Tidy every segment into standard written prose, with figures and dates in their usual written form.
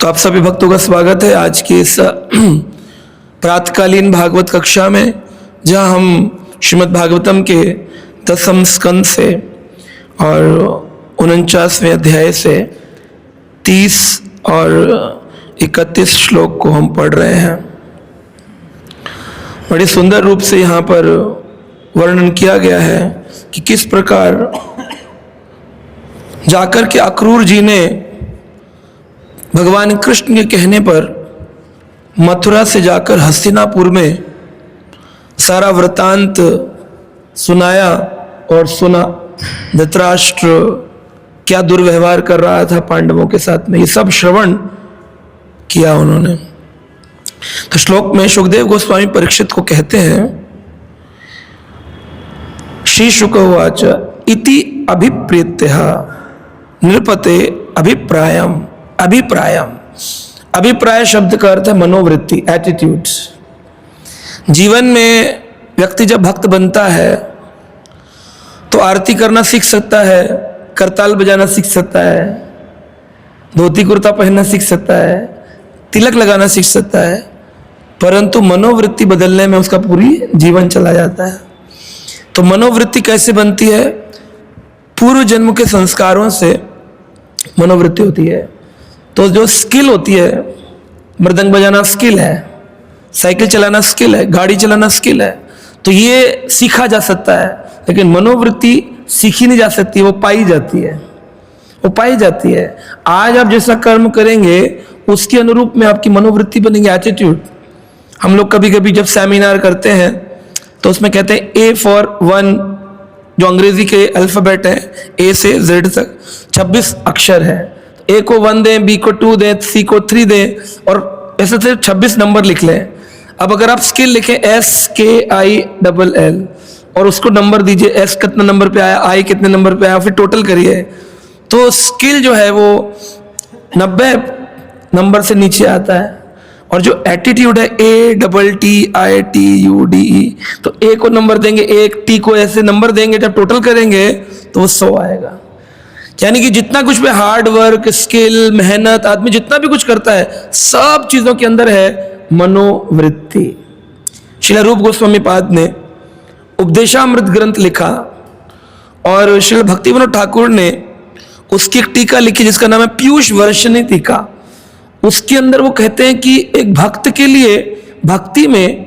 तो आप सभी भक्तों का स्वागत है आज की इस प्रातकालीन भागवत कक्षा में, जहां हम श्रीमद् भागवतम के 10वें स्कंद से और 49वें अध्याय से 30 और 31 श्लोक को हम पढ़ रहे हैं। बड़ी सुंदर रूप से यहाँ पर वर्णन किया गया है कि किस प्रकार जाकर के अक्रूर जी ने भगवान कृष्ण के कहने पर मथुरा से जाकर हस्तिनापुर में सारा वृतांत सुनाया और सुना। धृतराष्ट्र क्या दुर्व्यवहार कर रहा था पांडवों के साथ में, ये सब श्रवण किया उन्होंने। तो श्लोक में सुखदेव गोस्वामी परीक्षित को कहते हैं, श्री शुक उवाच इति अभिप्रेत्य नृपते अभिप्रायम। अभिप्राय शब्द का अर्थ है मनोवृत्ति, एटीट्यूड्स। जीवन में व्यक्ति जब भक्त बनता है तो आरती करना सीख सकता है, करताल बजाना सीख सकता है, धोती कुर्ता पहनना सीख सकता है, तिलक लगाना सीख सकता है, परंतु मनोवृत्ति बदलने में उसका पूरी जीवन चला जाता है। तो मनोवृत्ति कैसे बनती है? पूर्व जन्म के संस्कारों से मनोवृत्ति होती है। तो जो स्किल होती है, मृदंग बजाना स्किल है, साइकिल चलाना स्किल है, गाड़ी चलाना स्किल है, तो ये सीखा जा सकता है। लेकिन मनोवृत्ति सीखी नहीं जा सकती, वो पाई जाती है। आज आप जैसा कर्म करेंगे उसके अनुरूप में आपकी मनोवृत्ति बनेगी, एटीट्यूड। हम लोग कभी कभी जब सेमिनार करते हैं तो उसमें कहते हैं ए फॉर 1, जो अंग्रेजी के अल्फाबेट है, ए से जेड तक 26 अक्षर है। ए को 1 दें, बी को 2 दें, सी को 3 दें, और ऐसे से 26 नंबर लिख लें। अब अगर आप स्किल लिखें SKILL और उसको नंबर दीजिए, एस कितने नंबर पे आया, आई कितने नंबर पे आया, फिर टोटल करिए, तो स्किल जो है वो 90 नंबर से नीचे आता है। और जो एटीट्यूड है ATTITUDE, तो ए को नंबर देंगे 1, टी को ऐसे नंबर देंगे, जब टोटल करेंगे तो वो 100 आएगा। यानी कि जितना कुछ भी हार्ड वर्क, स्किल, मेहनत, आदमी जितना भी कुछ करता है, सब चीजों के अंदर है मनोवृत्ति। श्रील रूप गोस्वामी पाद ने उपदेशामृत ग्रंथ लिखा और श्रील भक्तिविनोद ठाकुर ने उसकी एक टीका लिखी जिसका नाम है पीयूष वर्षिणी टीका। उसके अंदर वो कहते हैं कि एक भक्त के लिए भक्ति में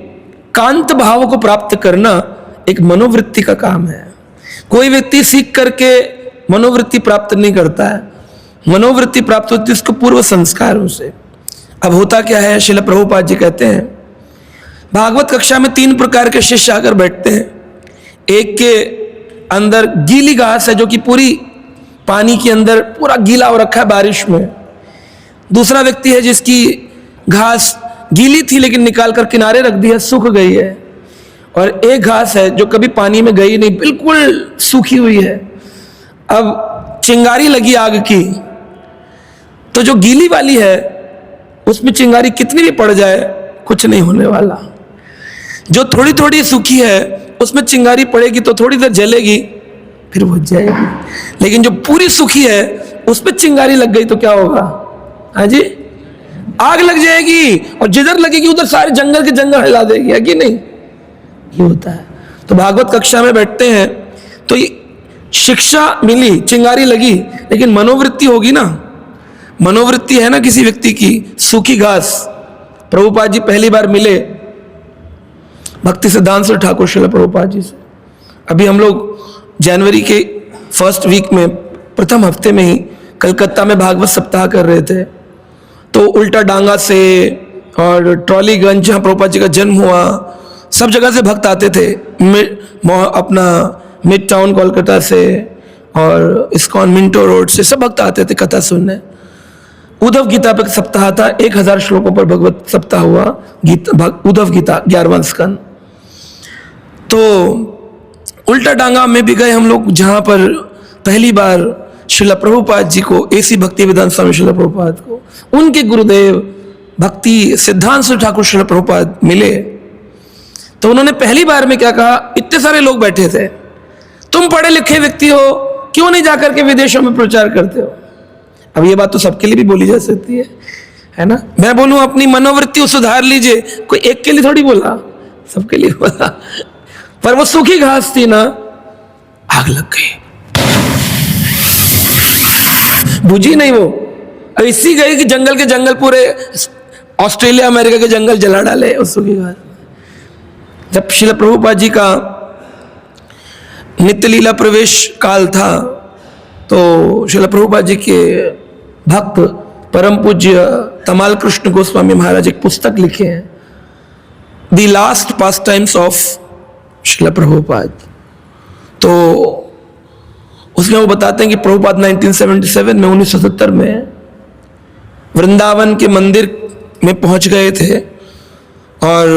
कांत भाव को प्राप्त करना एक मनोवृत्ति का काम है। कोई व्यक्ति सीख करके मनोवृत्ति प्राप्त नहीं करता है, मनोवृत्ति प्राप्त होती है उसको पूर्व संस्कारों से। अब होता क्या है, श्रील प्रभुपाद जी कहते हैं भागवत कक्षा में 3 प्रकार के शिष्य आकर बैठते हैं। एक के अंदर गीली घास है जो कि पूरी पानी के अंदर पूरा गीला हो रखा है बारिश में। दूसरा व्यक्ति है जिसकी घास गीली थी लेकिन निकाल कर किनारे रख दी है, सूख गई है। और एक घास है जो कभी पानी में गई नहीं, बिल्कुल सूखी हुई है। अब चिंगारी लगी आग की, तो जो गीली वाली है उसमें चिंगारी कितनी भी पड़ जाए कुछ नहीं होने वाला। जो थोड़ी थोड़ी सूखी है उसमें चिंगारी पड़ेगी तो थोड़ी देर जलेगी, फिर बुझ जाएगी। लेकिन जो पूरी सूखी है उसमें चिंगारी लग गई तो क्या होगा? हाँ जी, आग लग जाएगी, और जिधर लगेगी उधर सारे जंगल के जंगल हिला देगी, है कि नहीं? ये होता है। तो भागवत कक्षा में बैठते हैं तो ये शिक्षा मिली, चिंगारी लगी, लेकिन मनोवृत्ति होगी ना। मनोवृत्ति है ना किसी व्यक्ति की, सूखी घास। प्रभुपाद जी पहली बार मिले भक्ति सिद्धांत श्री ठाकुर श्रील प्रभुपाद जी से। अभी हम लोग जनवरी के फर्स्ट वीक में, प्रथम हफ्ते में ही कलकत्ता में भागवत सप्ताह कर रहे थे। तो उल्टा डांगा से और ट्रॉलीगंज, जहाँ प्रभुपाद जी का जन्म हुआ, सब जगह से भक्त आते थे। अपना मिड टाउन कोलकाता से और इस्कॉन मिंटो रोड से सब भक्त आते थे कथा सुनने। उद्धव गीता पर सप्ताह था, 1000 श्लोकों पर भगवत सप्ताह हुआ, उद्धव गीता 11वां स्कंद। तो उल्टा डांगा में भी गए हम लोग, जहाँ पर पहली बार श्रील प्रभुपाद जी को, एसी भक्ति वेदांत स्वामी श्रील प्रभुपाद को, उनके गुरुदेव भक्ति सिद्धांत श्री ठाकुर श्रील प्रभुपाद मिले। तो उन्होंने पहली बार में क्या कहा, इतने सारे लोग बैठे थे, तुम पढ़े लिखे व्यक्ति हो, क्यों नहीं जाकर के विदेशों में प्रचार करते हो? अब ये बात तो सबके लिए भी बोली जा सकती है, है ना। मैं बोलूं अपनी मनोवृत्ति सुधार लीजिए, कोई एक के लिए थोड़ी बोला, सबके लिए बोला। पर वो सूखी घास थी ना, आग लग गई, बुझी नहीं वो, अब इसी गई कि जंगल के जंगल पूरे ऑस्ट्रेलिया अमेरिका के जंगल जला डाले उस सूखी घास। जब श्रील प्रभुपाद जी का नित्य लीला प्रवेश काल था तो श्रील प्रभुपाद जी के भक्त परम पूज्य तमाल कृष्ण गोस्वामी महाराज एक पुस्तक लिखे हैं, the last pass times of Srila Prabhupada. तो उसमें वो बताते हैं कि प्रभुपाद 1977 में 1970 में वृंदावन के मंदिर में पहुंच गए थे और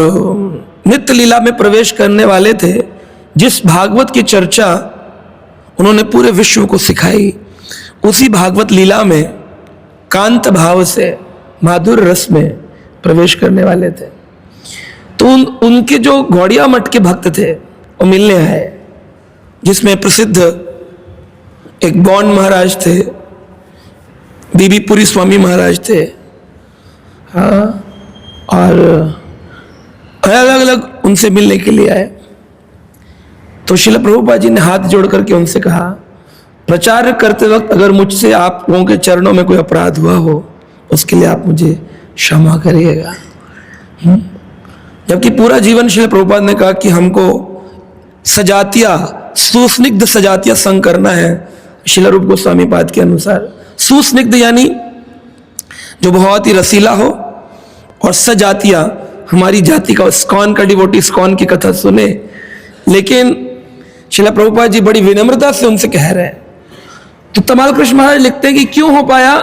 नित्य लीला में प्रवेश करने वाले थे। जिस भागवत की चर्चा उन्होंने पूरे विश्व को सिखाई, उसी भागवत लीला में कांत भाव से माधुर रस में प्रवेश करने वाले थे। तो उनके जो गौड़िया मठ के भक्त थे वो मिलने आए, जिसमें प्रसिद्ध एक बॉन महाराज थे, बीबी पुरी स्वामी महाराज थे, हाँ, और अलग अलग उनसे मिलने के लिए आए। तो श्रील प्रभुपाद जी ने हाथ जोड़ करके उनसे कहा, प्रचार करते वक्त अगर मुझसे आप लोगों के चरणों में कोई अपराध हुआ हो, उसके लिए आप मुझे क्षमा करिएगा। जबकि पूरा जीवन श्रील प्रभुपाद ने कहा कि हमको सजातिया, सुस्निग्ध सजातिया संग करना है। श्रील रूप गोस्वामी पाद के अनुसार सुस्निग्ध यानी जो बहुत ही रसीला हो, और सजातिया हमारी जाति का, स्कॉन का डिवोटी स्कॉन की कथा सुने। लेकिन श्रील प्रभुपाद जी बड़ी विनम्रता से उनसे कह रहे हैं। तो तमाल कृष्ण महाराज लिखते हैं कि क्यों हो पाया,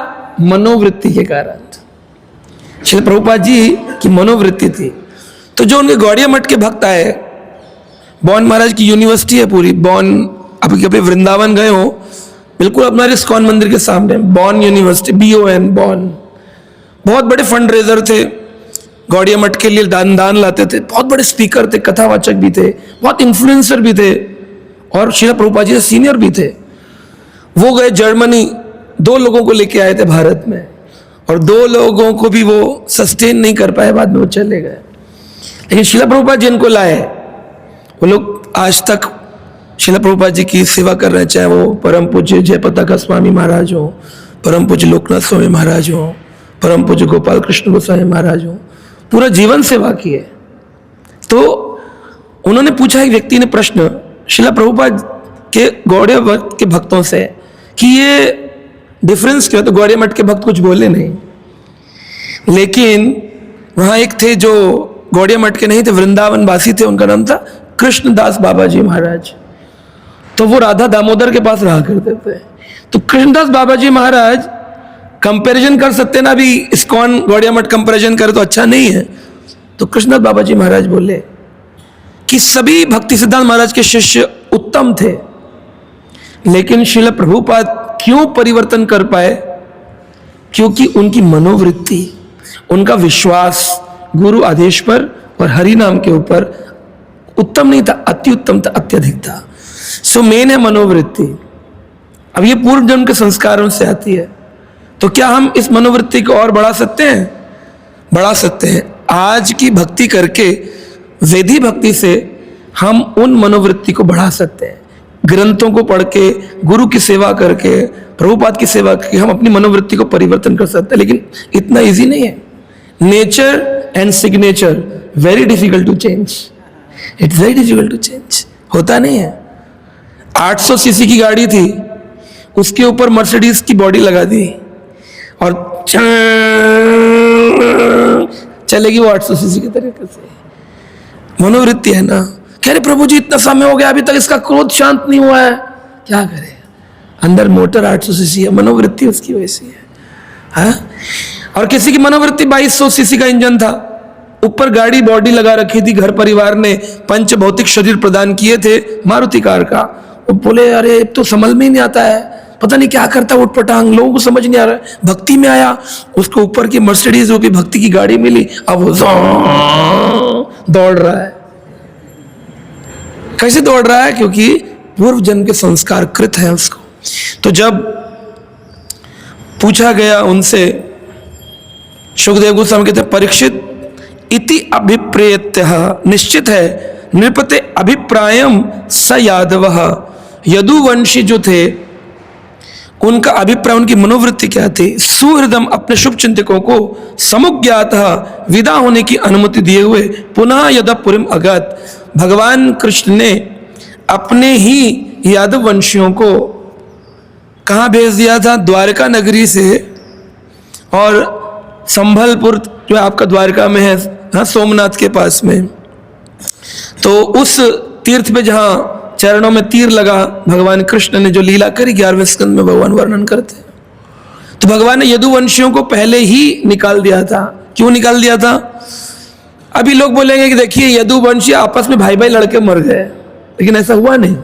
मनोवृत्ति के कारण। श्रील प्रभुपाद जी की मनोवृत्ति थी। तो जो उनके गौड़िया मठ के भक्त आए, बॉन महाराज की यूनिवर्सिटी है पूरी, बॉन आप कभी वृंदावन गए हो, बिल्कुल अपना इस्कॉन मंदिर के सामने बॉन यूनिवर्सिटी, BON बॉन। बहुत बड़े फंड रेजर थे, गौड़िया मठ के लिए दान लाते थे, बहुत बड़े स्पीकर थे, कथावाचक भी थे, बहुत इन्फ्लुएंसर भी थे, और श्रील प्रभुपाद जी से सीनियर भी थे। वो गए जर्मनी, 2 लोगों को लेके आए थे भारत में, और 2 लोगों को भी वो सस्टेन नहीं कर पाए, बाद में वो चले गए। लेकिन श्रील प्रभुपाद जी इनको लाए, वो लोग आज तक श्रील प्रभुपाद जी की सेवा कर रहे हैं, चाहे वो परम पूज्य जयपताका स्वामी महाराज हो, परम पूज्य लोकनाथ स्वामी महाराज हो, परम पूज्य गोपाल कृष्ण गोस्वामी महाराज हो, पूरा जीवन सेवा की है। तो उन्होंने पूछा, एक व्यक्ति ने प्रश्न श्रील प्रभुपाद के गौड़िया मठ के भक्तों से कि ये डिफरेंस क्या है। तो गौड़िया मठ के भक्त कुछ बोले नहीं, लेकिन वहां एक थे जो गौड़िया मठ के नहीं थे, वृंदावन वासी थे, उनका नाम था कृष्णदास बाबा जी महाराज। तो वो राधा दामोदर के पास रहा करते थे। तो कृष्णदास बाबा जी महाराज कंपैरिजन कर सकते ना, अभी इस्कॉन गौड़िया मठ कंपैरिजन करे तो अच्छा नहीं है। तो कृष्णदास बाबा जी महाराज बोले कि सभी भक्ति सिद्धांत महाराज के शिष्य उत्तम थे, लेकिन श्रील प्रभुपाद क्यों परिवर्तन कर पाए, क्योंकि उनकी मनोवृत्ति, उनका विश्वास गुरु आदेश पर और हरि नाम के ऊपर उत्तम नहीं था, अति उत्तम था, अत्यधिक था। सो मेन है मनोवृत्ति। अब ये पूर्व जन्म के संस्कारों से आती है। तो क्या हम इस मनोवृत्ति को और बढ़ा सकते हैं? बढ़ा सकते हैं। आज की भक्ति करके, वेदी भक्ति से हम उन मनोवृत्ति को बढ़ा सकते हैं। ग्रंथों को पढ़ के, गुरु की सेवा करके, प्रभुपाद की सेवा करके हम अपनी मनोवृत्ति को परिवर्तन कर सकते हैं, लेकिन इतना इजी नहीं है। Nature and signature very difficult to change, it's very difficult to change, होता नहीं है। 800 सीसी की गाड़ी थी, उसके ऊपर मर्सिडीज की बॉडी लगा दी और चलेगी वो 800 सीसी की तरीके से। मनोवृत्ति है ना। कह रहे प्रभु जी इतना समय हो गया, अभी तक इसका क्रोध शांत नहीं हुआ है, क्या करे। अंदर मोटर 800 सीसी है, मनोवृत्ति उसकी वैसी है, हाँ? और किसी की मनोवृत्ति 2200 सीसी का इंजन था, ऊपर गाड़ी बॉडी लगा रखी थी, घर परिवार ने पंच भौतिक शरीर प्रदान किए थे मारुति कार का। वो बोले अरे तो समझ में ही नहीं आता है, पता नहीं क्या करता उठपटांग, लोगों को समझ नहीं आ रहा है। भक्ति में आया, उसको ऊपर की मर्सिडीज रूपी भक्ति की गाड़ी मिली, अब वो दौड़ रहा है। कैसे दौड़ रहा है? क्योंकि पूर्व जन्म के संस्कार कृत है उसको। तो जब पूछा गया उनसे सुखदेव गोस्वामी कहते हैं परीक्षित इति अभिप्रेत्य, निश्चित है, नृपते अभिप्रायम स यादव, यदुवंशी जो थे उनका अभिप्राय, उनकी मनोवृत्ति क्या थी, सुहृदम अपने शुभ चिंतकों को समुज्ञात विदा होने की अनुमति दिए हुए पुनः यदपुरीम अगत, भगवान कृष्ण ने अपने ही यादव वंशियों को कहाँ भेज दिया था, द्वारका नगरी से, और संभलपुर जो आपका द्वारका में है, हाँ, सोमनाथ के पास में, तो उस तीर्थ पे जहाँ चरणों में तीर लगा भगवान कृष्ण ने जो लीला करी 11वें स्कंद में भगवान वर्णन करते हैं। तो भगवान ने यदुवंशियों को पहले ही निकाल दिया था। क्यों निकाल दिया था? अभी लोग बोलेंगे कि देखिए यदुवंशी आपस में भाई भाई लड़के मर गए, लेकिन ऐसा हुआ नहीं,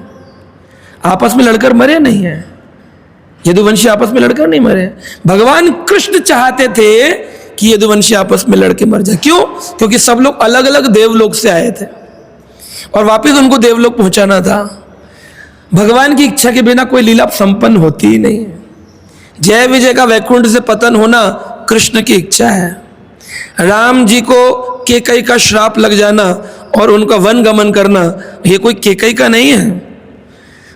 आपस में लड़कर मरे नहीं है, यदुवंशी आपस में लड़कर नहीं मरे। भगवान कृष्ण चाहते थे कि यदुवंशी आपस में लड़के मर जाए। क्यों? क्योंकि सब लोग अलग अलग देवलोक से आए थे और वापस उनको देवलोक पहुंचाना था। भगवान की इच्छा के बिना कोई लीला संपन्न होती ही नहीं है। जय विजय का वैकुंठ से पतन होना कृष्ण की इच्छा है। राम जी को केकई का श्राप लग जाना और उनका वन गमन करना, ये कोई केकई का नहीं है।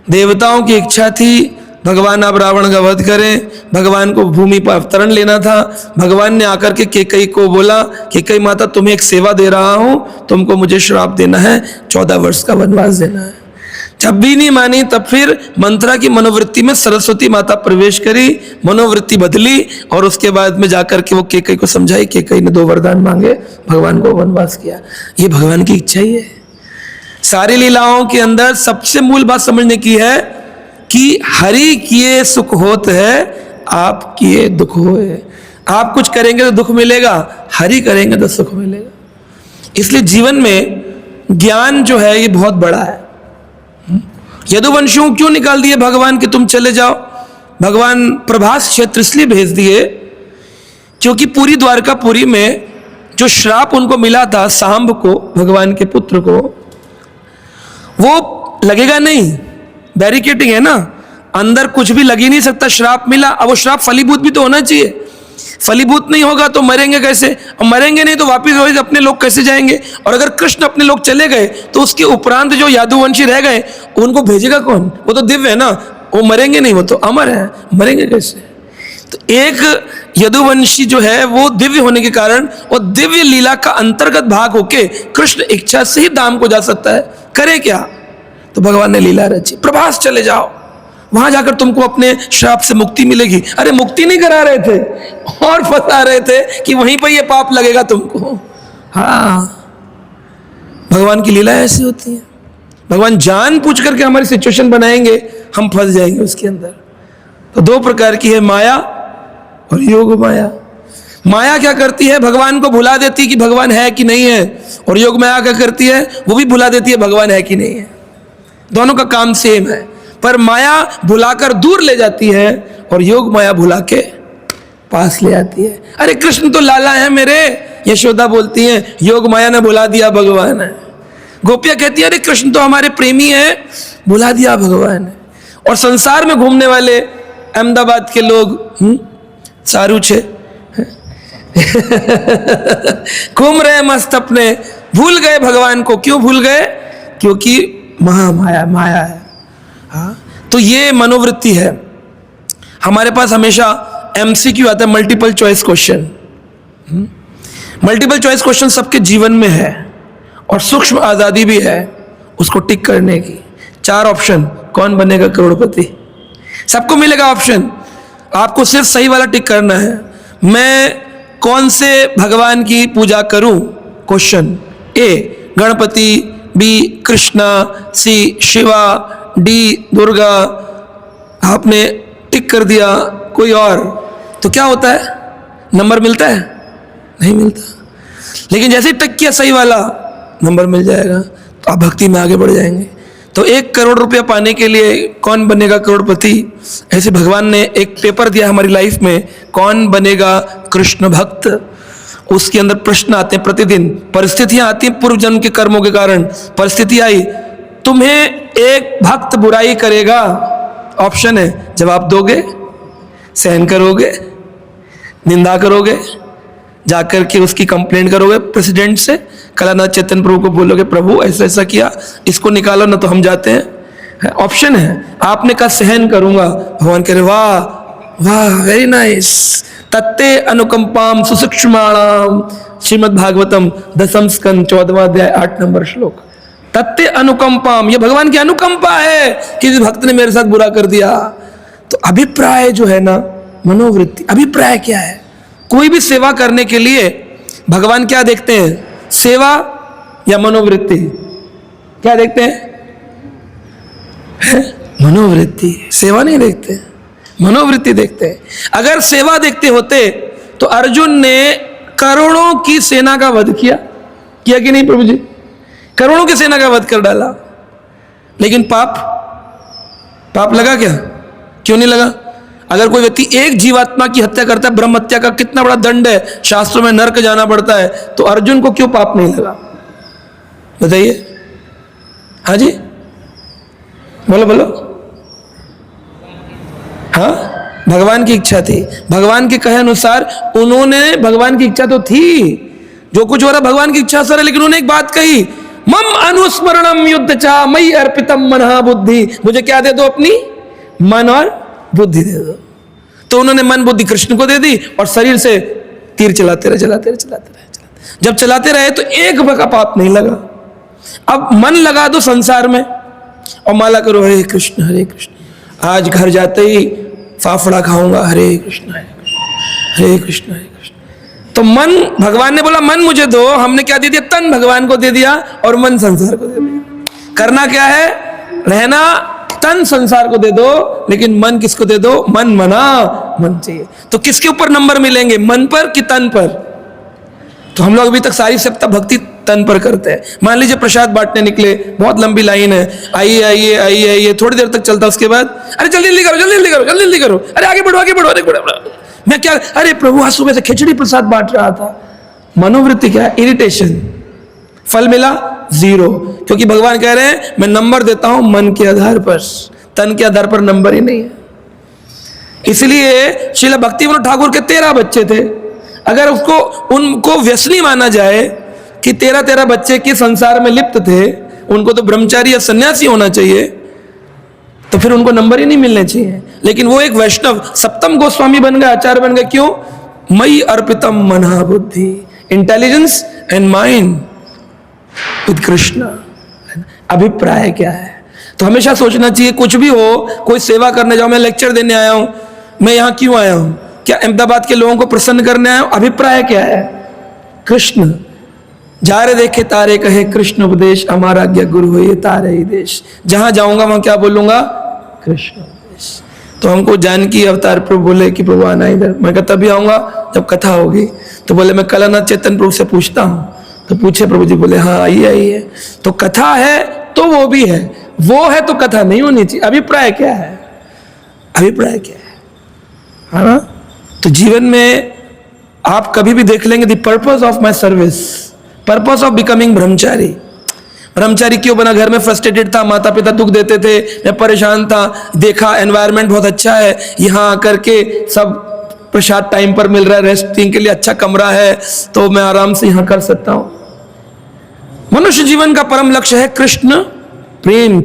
देवताओं की इच्छा थी भगवान आप रावण का वध करें, भगवान को भूमि पर अवतरण लेना था। भगवान ने आकर के केकई को बोला, केकई माता तुम्हें एक सेवा दे रहा हूं, तुमको मुझे श्राप देना है, 14 वर्ष का वनवास देना है। जब भी नहीं मानी तब फिर मंत्रा की मनोवृत्ति में सरस्वती माता प्रवेश करी, मनोवृत्ति बदली और उसके बाद में जाकर के वो केकई को समझाई। केकई ने 2 वरदान मांगे, भगवान को वनवास किया। ये भगवान की इच्छा ही है। सारी लीलाओं के अंदर सबसे मूल बात समझने की है कि हरि किए सुख होत है, आप किए दुख होए। आप कुछ करेंगे तो दुख मिलेगा, हरि करेंगे तो सुख मिलेगा। इसलिए जीवन में ज्ञान जो है ये बहुत बड़ा है। यदुवंशियों क्यों निकाल दिए भगवान कि तुम चले जाओ? भगवान प्रभास क्षेत्र इसलिए भेज दिए क्योंकि पूरी द्वारकापुरी में जो श्राप उनको मिला था सांब को, भगवान के पुत्र को, वो लगेगा नहीं। बैरिकेटिंग है ना, अंदर कुछ भी लग ही नहीं सकता। श्राप मिला, अब वो श्राप फलीभूत भी तो होना चाहिए। फलीभूत नहीं होगा तो मरेंगे कैसे? और मरेंगे नहीं तो वापिस वही अपने लोग कैसे जाएंगे? और अगर कृष्ण अपने लोग चले गए तो उसके उपरांत जो यादुवंशी रह गए उनको भेजेगा कौन? वो तो दिव्य है ना, वो मरेंगे नहीं, वो तो अमर है, मरेंगे कैसे? तो एक यदुवंशी जो है वो दिव्य होने के कारण वो दिव्य लीला का अंतर्गत भाग होके कृष्ण इच्छा से ही धाम को जा सकता है। करे क्या? तो भगवान ने लीला रची, प्रभास चले जाओ, वहां जाकर तुमको अपने श्राप से मुक्ति मिलेगी। अरे मुक्ति नहीं करा रहे थे और फंसा रहे थे कि वहीं पर ये पाप लगेगा तुमको। हाँ, भगवान की लीला ऐसी होती है। भगवान जान पूछ करके हमारी सिचुएशन बनाएंगे, हम फंस जाएंगे उसके अंदर। तो 2 प्रकार की है, माया और योग माया। माया क्या करती है? भगवान को भुला देती है कि भगवान है कि नहीं है, और योग माया क्या करती है? वो भी भुला देती है भगवान है कि नहीं है। दोनों का काम सेम है, पर माया भुलाकर दूर ले जाती है और योग माया भुला के पास ले आती है। अरे कृष्ण तो लाला है मेरे, यशोदा बोलती है, योग माया ने भुला दिया भगवान है। गोपियां कहती है अरे कृष्ण तो हमारे प्रेमी है, भुला दिया भगवान है। और संसार में घूमने वाले अहमदाबाद के लोग सारू छे घूम रहे मस्त अपने, भूल गए भगवान को। क्यों भूल गए? क्योंकि महामाया माया है। हाँ, तो ये मनोवृत्ति है। हमारे पास हमेशा MCQ आता है, multiple choice question. Multiple choice question सबके जीवन में है और सूक्ष्म आजादी भी है उसको टिक करने की। 4 ऑप्शन, कौन बनेगा करोड़पति, सबको मिलेगा ऑप्शन, आपको सिर्फ सही वाला टिक करना है। मैं कौन से भगवान की पूजा करूं? Question A Ganpati, B Krishna, C Shiva, D Durga. आपने टिक कर दिया कोई और, तो क्या होता है? नंबर मिलता है? नहीं मिलता। लेकिन जैसे ही टिक किया सही वाला, नंबर मिल जाएगा, तो आप भक्ति में आगे बढ़ जाएंगे। तो 1 करोड़ रुपया पाने के लिए कौन बनेगा करोड़पति, ऐसे भगवान ने एक पेपर दिया हमारी लाइफ में, कौन बनेगा कृष्ण भक्त। उसके अंदर प्रश्न आते हैं प्रतिदिन, परिस्थितियां आती हैं पूर्व जन्म के कर्मों के कारण। परिस्थिति आई, तुम्हें एक भक्त बुराई करेगा, ऑप्शन है, जवाब दोगे, सहन करोगे, निंदा करोगे, जाकर के उसकी कंप्लेंट करोगे प्रेसिडेंट से, कलानाथ चैतन्य प्रभु को बोलोगे प्रभु ऐसा ऐसा किया, इसको निकालो ना तो हम जाते हैं। ऑप्शन है। आपने कहा सहन करूंगा, भगवान कह रहे वाह वाह वेरी नाइस, तत्ते अनुकंपाम सुसूक्ष्माणाम, श्रीमद् भागवतम 10 स्कंद 14वां अध्याय 8 नंबर श्लोक। तत्ते अनुकंपाम, ये भगवान की अनुकंपा है कि इस भक्त ने मेरे साथ बुरा कर दिया। तो अभिप्राय जो है ना, मनोवृत्ति, अभिप्राय क्या है? कोई भी सेवा करने के लिए भगवान क्या देखते हैं, सेवा या मनोवृत्ति? क्या देखते हैं? मनोवृत्ति। सेवा नहीं देखते, मनोवृत्ति देखते हैं। अगर सेवा देखते होते तो अर्जुन ने करोड़ों की सेना का वध किया कि नहीं प्रभु जी? करोड़ों की सेना का वध कर डाला। लेकिन पाप लगा क्या? क्यों नहीं लगा? अगर कोई व्यक्ति एक जीवात्मा की हत्या करता है, ब्रह्म हत्या का कितना बड़ा दंड है, शास्त्रों में नरक जाना पड़ता है, तो अर्जुन को क्यों पाप नहीं लगा? बताइए। हाँ जी, बोलो बोलो। हाँ, भगवान की इच्छा थी। भगवान के कहे अनुसार उन्होंने, भगवान की इच्छा तो थी, जो कुछ हो रहा भगवान की इच्छा सर है, लेकिन उन्होंने एक बात कही, मम अनुस्मरणम युद्ध चा मई अर्पितम मनहा बुद्धि, मुझे क्या दे दो? अपनी मन और बुद्धि दे दो। तो उन्होंने मन बुद्धि कृष्ण को दे दी और शरीर से तीर चलाते रहे। जब चलाते रहे तो एक का पाप नहीं लगा। अब मन लगा दो संसार में और माला करो हरे कृष्ण हरे कृष्ण। आज घर जाते ही फाफड़ा खाऊंगा, हरे कृष्ण हरे कृष्ण हरे कृष्ण हरे कृष्ण। तो मन, भगवान ने बोला मन मुझे दो, हमने क्या दे दिया? तन भगवान को दे दिया और मन संसार को दे दिया। करना क्या है? रहना तन संसार को दे दो, लेकिन मन किसको दे दो? मन मना, मन चाहिए। तो किसके ऊपर नंबर मिलेंगे, मन पर कि तन पर? तो हम लोग अभी तक सारी सप्ताह भक्ति तन पर करते हैं। मान लीजिए प्रसाद बांटने निकले, बहुत लंबी लाइन है, आइए आइए आइए आइए, थोड़ी देर तक चलता, उसके बाद अरे जल्दी जल्दी करो, जल्दी जल्दी करो, जल्दी जल्दी करो, अरे आगे बढ़ो आगे बढ़ो, आगे बढ़ो। मैं क्या, अरे प्रभु आज सुबह से खिचड़ी प्रसाद बांट रहा था। मनोवृत्ति क्या है? इरिटेशन। फल मिला 0, क्योंकि भगवान कह रहे हैं मैं नंबर देता हूं मन के आधार पर, तन के आधार पर नंबर ही नहीं है। इसलिए श्रील भक्तिविनोद ठाकुर के 13 बच्चे थे। अगर उनको व्यसनी माना जाए कि 13 बच्चे के संसार में लिप्त थे, उनको तो ब्रह्मचारी या सन्यासी होना चाहिए, तो फिर उनको नंबर ही नहीं मिलने चाहिए। लेकिन वो एक वैष्णव सप्तम गोस्वामी बन गए, आचार्य बन गए। क्यों? मई अर्पितम मनहा बुद्धि, intelligence and mind with Krishna. अभिप्राय क्या है? तो हमेशा सोचना चाहिए, कुछ भी हो, कोई सेवा करने जाओ, मैं लेक्चर देने आया हूं, मैं यहां क्यों आया हूं? क्या अहमदाबाद के लोगों को प्रसन्न करने आया हूं? अभिप्राय क्या है? कृष्ण। जा रे देखे तारे कहे कृष्ण उपदेश, हमारा आज्ञा गुरु हो ये तारे ही देश। जहां जाऊंगा वहां क्या बोलूंगा? कृष्ण उपदेश। तो हमको जानकी अवतार प्रभु बोले कि प्रभु आना इधर। मैं कहता तभी आऊंगा जब कथा होगी। तो बोले मैं कलानाथ चैतन्य प्रभु से पूछता हूं। तो पूछे प्रभु जी, बोले हाँ आइए आइए। तो कथा है तो वो भी है, वो है तो कथा नहीं होनी चाहिए। अभिप्राय क्या है? अभिप्राय क्या है ना? तो जीवन में आप कभी भी देख लेंगे, the purpose of my service, purpose of becoming ब्रह्मचारी। ब्रह्मचारी क्यों बना? घर में फ्रस्ट्रेटेड था, माता पिता दुख देते थे, मैं परेशान था, देखा एनवायरनमेंट बहुत अच्छा है, यहाँ आकर के सब प्रसाद टाइम पर मिल रहा है, रेस्टिंग के लिए अच्छा कमरा है, तो मैं आराम से यहाँ कर सकता हूँ। मनुष्य जीवन का परम लक्ष्य है कृष्ण प्रेम।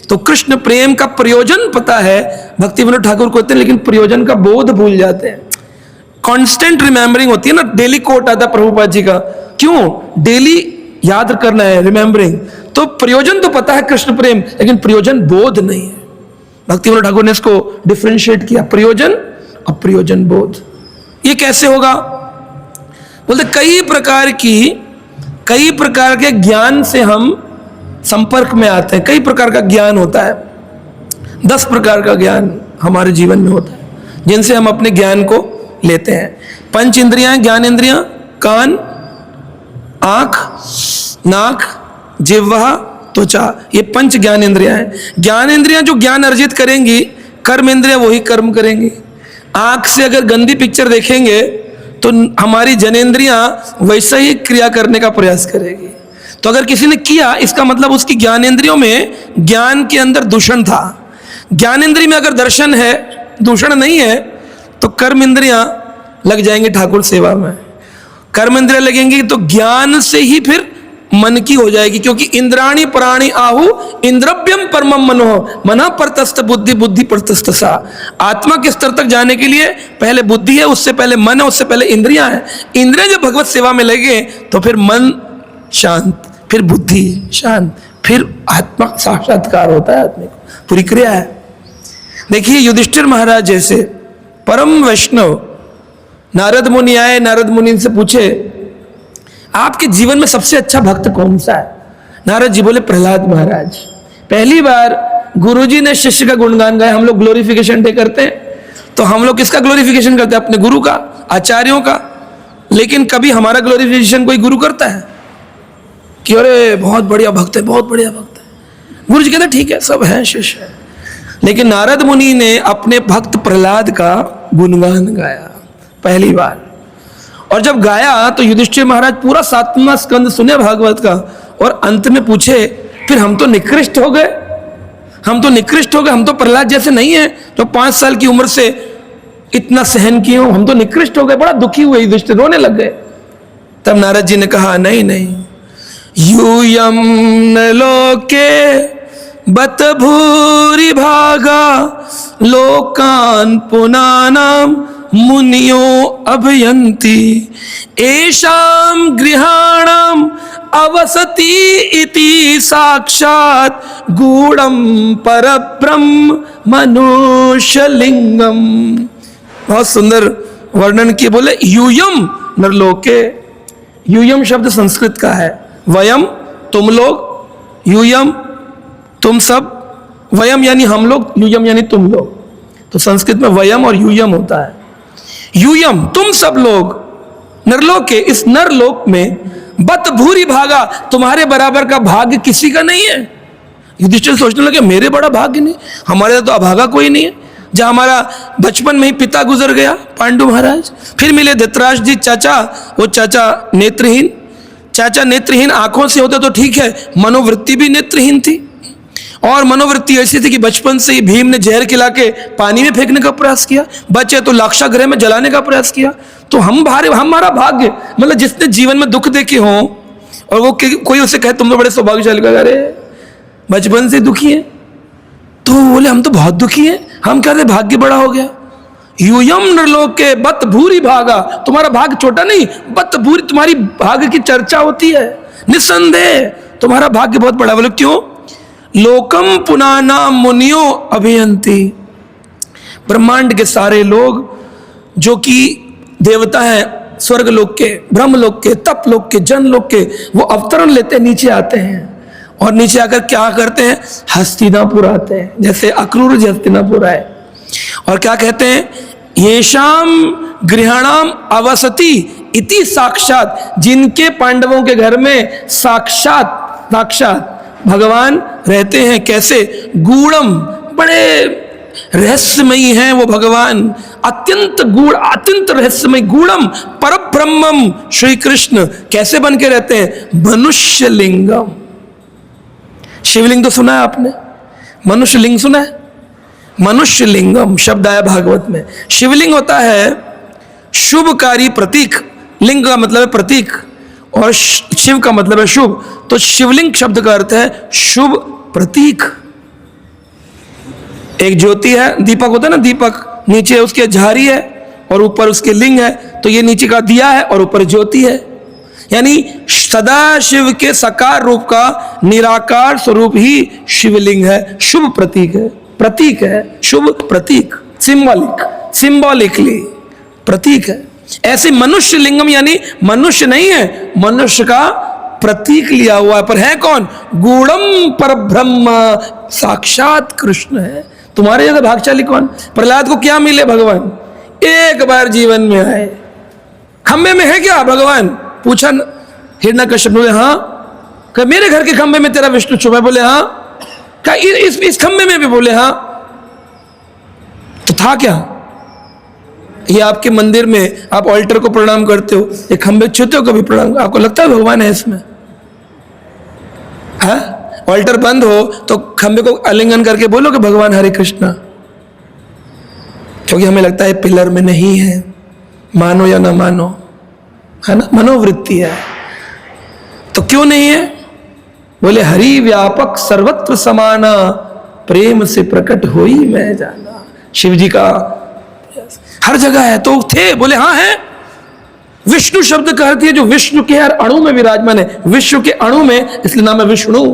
तो कृष्ण प्रेम का प्रयोजन पता है, भक्तिविनोद ठाकुर को होते हैं, लेकिन प्रयोजन का बोध भूल जाते हैं। कांस्टेंट रिमेंबरिंग होती है ना, डेली कोट आता है प्रभुपाद जी का, क्यों? डेली याद करना है, रिमेंबरिंग। तो प्रयोजन तो पता है कृष्ण प्रेम, लेकिन प्रयोजन बोध नहीं है। भक्तिविनोद ठाकुर ने इसको डिफरेंशिएट किया, प्रयोजन और प्रयोजन बोध। ये कैसे होगा? बोलते कई प्रकार के ज्ञान से हम संपर्क में आते हैं। कई प्रकार का ज्ञान होता है, 10 प्रकार का ज्ञान हमारे जीवन में होता है, जिनसे हम अपने ज्ञान को लेते हैं। 5 इंद्रियां, ज्ञान इंद्रियां, कान, आंख, नाक, जिह्वा, त्वचा, ये 5 ज्ञान इंद्रियां हैं। ज्ञान इंद्रियां जो ज्ञान अर्जित करेंगी, कर्म इंद्रियां वही कर्म करेंगी। आंख से अगर गंदी पिक्चर देखेंगे तो हमारी जनेंद्रियां वैसा ही क्रिया करने का प्रयास करेगी। तो अगर किसी ने किया, इसका मतलब उसकी ज्ञानेंद्रियों में, ज्ञान के अंदर दूषण था। ज्ञानेंद्रिय में अगर दर्शन है, दूषण नहीं है, तो कर्म इंद्रियां लग जाएंगे ठाकुर सेवा में। कर्म इंद्रिय लगेंगी तो ज्ञान से ही फिर मन की हो जाएगी, क्योंकि इंद्राणी प्राणी आहु इंद्रव्यम परमम मनो मन परतस्थ बुद्धि बुद्धि परतस्थ सा। आत्मा के स्तर तक जाने के लिए पहले बुद्धि है, उससे पहले मन है, उससे पहले इंद्रियां हैं। इंद्रियां जब भगवत सेवा में लगे तो फिर मन शांत, फिर बुद्धि शांत, फिर आत्मा साक्षात्कार होता है। आत्मा को पूरी क्रिया है। देखिए युधिष्ठिर महाराज जैसे परम वैष्णव, नारद मुनि आए, नारद मुनि से पूछे आपके जीवन में सबसे अच्छा भक्त कौन सा है? नारद जी बोले प्रहलाद महाराज। पहली बार गुरुजी ने शिष्य का गुणगान गाया। हम लोग ग्लोरिफिकेशन डे करते हैं, तो हम लोग किसका ग्लोरिफिकेशन करते हैं? अपने गुरु का, आचार्यों का। लेकिन कभी हमारा ग्लोरिफिकेशन कोई गुरु करता है कि अरे बहुत बढ़िया भक्त है, बहुत बढ़िया भक्त है? गुरु जी कहते ठीक है, सब है, शिष्य है। लेकिन नारद मुनि ने अपने भक्त प्रहलाद का गुणगान गाया पहली बार। और जब गाया तो युधिष्ठिर महाराज पूरा 7वां स्कंद सुने भागवत का, और अंत में पूछे फिर हम तो निकृष्ट हो गए, हम तो निकृष्ट हो गए, हम तो प्रहलाद जैसे नहीं है जो 5 साल की उम्र से इतना सहन किए हो, हम तो निकृष्ट हो गए। बड़ा दुखी हुए युधिष्ठिर, रोने लग गए। तब नारद जी ने कहा नहीं नहीं, यूयम न लोके बत भूरि भागा लोकान पुनानाम मुनियो अभयंती एषाम गृहाणाम अवसति इति साक्षात गूढ़म परब्रह्म मनुष्यलिंगम। बहुत सुंदर वर्णन किए। बोले यूयम नरलोके, यूयम शब्द संस्कृत का है, वयम तुम लोग, यूयम तुम सब, वयम यानी हम लोग, यूयम यानी तुम लोग। तो संस्कृत में वयम और यूयम होता है। यूयम तुम सब लोग नरलोक के, इस नरलोक में बत भूरि भागा, तुम्हारे बराबर का भाग्य किसी का नहीं है। युधिष्ठिर सोचने लगे मेरे बड़ा भाग्य नहीं, हमारे तो अभागा कोई नहीं है। जहां हमारा बचपन में ही पिता गुजर गया पांडु महाराज, फिर मिले धृतराष्ट्र जी चाचा, वो चाचा नेत्रहीन, चाचा नेत्रहीन आंखों से होते तो ठीक है, मनोवृत्ति भी नेत्रहीन थी। और मनोवृत्ति ऐसी थी कि बचपन से ही भीम ने जहर खिला के पानी में फेंकने का प्रयास किया, बचे तो लाक्षागृह में जलाने का प्रयास किया। तो हमारा भाग्य, मतलब जिसने जीवन में दुख देखे हो और वो कोई उसे कहे तुम तो बड़े सौभाग्यशाली, अरे बचपन से दुखी है, तो बोले हम तो बहुत दुखी हैं, हम कहते भाग्य बड़ा हो गया। यूयम नरलोक के बत भूरि भागा, तुम्हारा भाग्य छोटा नहीं, बत भूरि, तुम्हारी भाग्य की चर्चा होती है, निस्संदेह तुम्हारा भाग्य बहुत बड़ा। बोले क्यों? लोकम पुनाना मुनियो अभियंती, ब्रह्मांड के सारे लोग जो कि देवता हैं, स्वर्ग लोक के, ब्रह्म लोक के, तप लोक के, जन लोक के, वो अवतरण लेते नीचे आते हैं। और नीचे आकर क्या करते हैं? हस्तिनापुर आते हैं, जैसे अक्रूर जी हस्तिनापुर आए। और क्या कहते हैं? येषाम गृहाणाम अवसति इति साक्षात, जिनके पांडवों के घर में साक्षात भगवान रहते हैं। कैसे? गूढ़म, बड़े रहस्यमयी हैं वो भगवान, अत्यंत गूढ़, अत्यंत रहस्यमय, गूढ़म परब्रह्मम श्री कृष्ण कैसे बन के रहते हैं? मनुष्य लिंगम। शिवलिंग तो सुना है आपने, मनुष्य लिंग सुना है? मनुष्य लिंगम शब्द आया भागवत में। शिवलिंग होता है शुभकारी प्रतीक, लिंग का मतलब है प्रतीक और शिव का मतलब है शुभ, तो शिवलिंग शब्द का अर्थ है शुभ प्रतीक। एक ज्योति है, दीपक होता है ना, दीपक नीचे उसके झारी है और ऊपर उसके लिंग है, तो ये नीचे का दिया है और ऊपर ज्योति है। यानी सदा शिव के साकार रूप का निराकार स्वरूप ही शिवलिंग है, शुभ प्रतीक है, प्रतीक है, शुभ प्रतीक, सिंबॉलिकली प्रतीक है। ऐसे मनुष्य लिंगम यानी मनुष्य नहीं है, मनुष्य का प्रतीक लिया हुआ है, पर है कौन? गूढ़म परब्रह्म, साक्षात कृष्ण है। तुम्हारे जैसे भागशाली कौन? प्रहलाद को क्या मिले भगवान? एक बार जीवन में आए, खंबे में है क्या भगवान? पूछा हिरण्यकश्यप, बोले हाँ। क्या मेरे घर के खंबे में तेरा विष्णु छुपा है? बोले हाँ। क्या इस खंबे में भी? बोले हाँ। तो था क्या? ये आपके मंदिर में आप ऑल्टर को प्रणाम करते हो, ये खंबे छूते हो कभी प्रणाम? आपको लगता है भगवान है इसमें? हाँ, ऑल्टर बंद हो तो खंबे को आलिंगन करके बोलो कि भगवान हरे कृष्णा, क्योंकि हमें लगता है पिलर में नहीं है, मानो या ना मानो। है ना, मनोवृत्ति है। तो क्यों नहीं है? बोले हरि व्यापक सर्वत्र समाना, प्रेम से प्रकट होई मैं जाना। शिव जी का हर जगह है। तो थे? बोले हाँ है। विष्णु शब्द का अर्थ है जो विष्णु के हर अणु में विराजमान है, विश्व के अणु में, इसलिए नाम है विष्णु।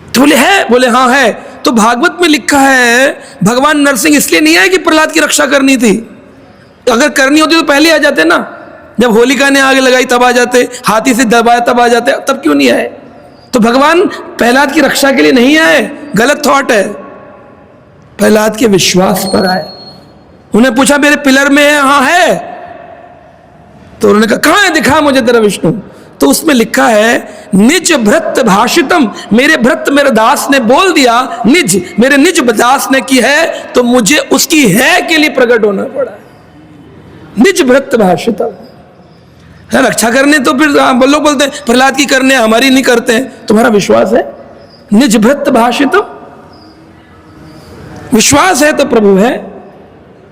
तो बोले है? बोले हाँ है। तो भागवत में लिखा है भगवान नरसिंह इसलिए नहीं आए कि प्रहलाद की रक्षा करनी थी। अगर करनी होती तो पहले आ जाते ना, जब होलिका ने आग लगाई तब आ जाते, हाथी से दबाया तब आ जाते, तब क्यों नहीं आए? तो भगवान प्रहलाद की रक्षा के लिए नहीं आए, गलत थॉट है। प्रहलाद के विश्वास पर आए। उन्हें पूछा मेरे पिलर में है? हाँ है। तो उन्होंने कहा कहां है, दिखा मुझे तेरा विष्णु। तो उसमें लिखा है निज भृत भाषितम, मेरे भृत मेरे दास ने बोल दिया, निज मेरे निज दास ने की है, तो मुझे उसकी है के लिए प्रकट होना पड़ा। निज भृत भाषितम, रक्षा करने तो फिर लोग बोलते हैं प्रहलाद की करने, हमारी नहीं करते हैं। तुम्हारा विश्वास है? निज भृत भाषितम, विश्वास है तो प्रभु है।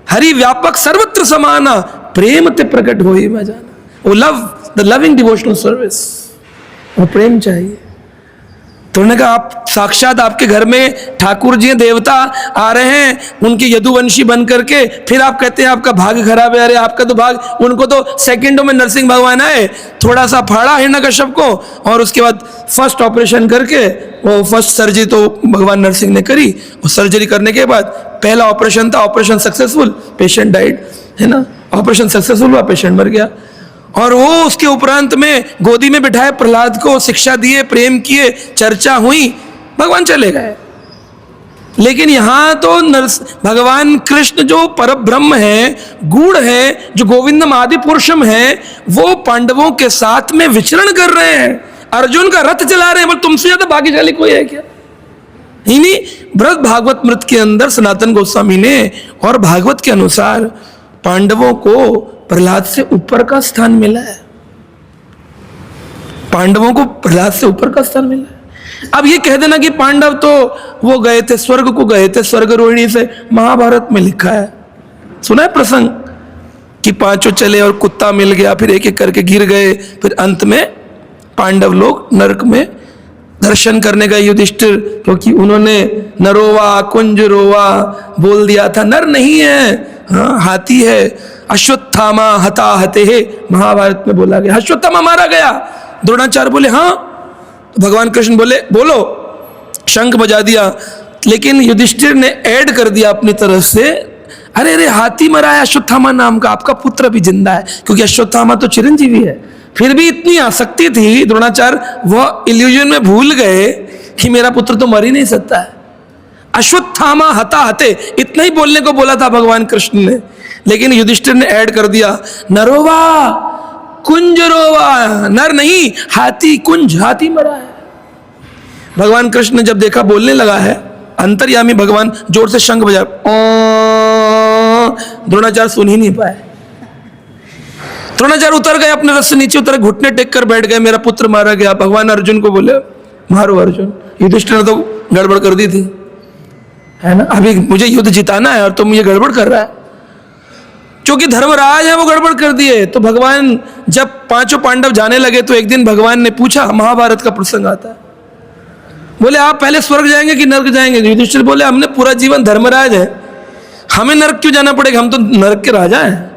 हरि व्यापक सर्वत्र समाना, प्रेम ते प्रकट होई मैं जाना। वो love, the loving devotional service, वो प्रेम चाहिए। तो उन्होंने कहा आप साक्षात आपके घर में ठाकुर जी देवता आ रहे हैं, उनके यदुवंशी बन करके, फिर आप कहते हैं आपका भाग्य खराब है। अरे आपका तो भाग, उनको तो सेकंडों में नरसिंह भगवान आए, थोड़ा सा फाड़ा हिरण्यकश्यप को, और उसके बाद फर्स्ट ऑपरेशन करके, वो फर्स्ट सर्जरी तो भगवान नरसिंह ने करी, और सर्जरी करने के बाद पहला ऑपरेशन था, ऑपरेशन सक्सेसफुल, पेशेंट डाइड, है ना, ऑपरेशन सक्सेसफुल हुआ, पेशेंट मर गया। और वो उसके उपरांत में गोदी में बिठाए प्रहलाद को, शिक्षा दिए, प्रेम किए, चर्चा हुई, भगवान चले गए। लेकिन यहां तो भगवान कृष्ण जो परब्रह्म है, गूढ़ है, जो गोविंदम आदि पुरुषम है, वो पांडवों के साथ में विचरण कर रहे हैं, अर्जुन का रथ चला रहे हैं। बोल तुमसे ज्यादा भाग्यशाली कोई है क्या? नहीं, बृहद भागवत मृत के अंदर सनातन गोस्वामी ने और भागवत के अनुसार पांडवों को प्रहलाद से ऊपर का स्थान मिला है। पांडवों को प्रहलाद से ऊपर का स्थान मिला है। अब ये कह देना कि पांडव तो वो गए थे स्वर्ग को, गए थे स्वर्ग रोहिणी से, महाभारत में लिखा है। सुना है प्रसंग कि पांचों चले और कुत्ता मिल गया, फिर एक एक करके गिर गए, फिर अंत में पांडव लोग नरक में दर्शन करने गए युधिष्ठिर, क्योंकि उन्होंने नरोवा कुंज रोवा बोल दिया था। नर नहीं है, हाँ हाथी है। अश्वत्थामा हता हते है, महाभारत में बोला गया, अश्वत्थामा मारा गया। द्रोणाचार्य बोले हाँ, तो भगवान कृष्ण बोले बोलो, शंख बजा दिया। लेकिन युधिष्ठिर ने ऐड कर दिया अपनी तरफ से, अरे अरे हाथी मरा है अश्वत्थामा नाम का, आपका पुत्र भी जिंदा है, क्योंकि अश्वत्थामा तो चिरंजीवी है। फिर भी इतनी आसक्ति थी द्रोणाचार्य, वह इल्यूजन में भूल गए कि मेरा पुत्र तो मर ही नहीं सकता है। अश्वत्थामा हता हते, इतना ही बोलने को बोला था भगवान कृष्ण ने, लेकिन युधिष्ठिर ने ऐड कर दिया नरोवा कुंज रोवा, नर नहीं हाथी, कुंज हाथी मरा है। भगवान कृष्ण ने जब देखा बोलने लगा है, अंतर्यामी भगवान जोर से शंख बजा, द्रोणाचार्य सुन ही नहीं पाए। द्रोणाचार्य उतर गए, अपने रथ से नीचे उतर, घुटने टेक कर बैठ गए, मेरा पुत्र मारा गया। भगवान अर्जुन को बोले मारो अर्जुन। युधिष्ठिर ने तो गड़बड़ कर दी थी, है ना, अभी मुझे युद्ध जिताना है और तुम ये गड़बड़ कर रहा है। क्योंकि धर्मराज है वो गड़बड़ कर दिए। तो भगवान जब पांचों पांडव जाने लगे तो एक दिन भगवान ने पूछा, महाभारत का प्रसंग आता है, बोले आप पहले स्वर्ग जाएंगे कि नरक जाएंगे? युधिष्ठिर बोले हमने पूरा जीवन धर्मराज है, हमें नरक क्यों जाना पड़ेगा, हम तो नरक के राजा हैं।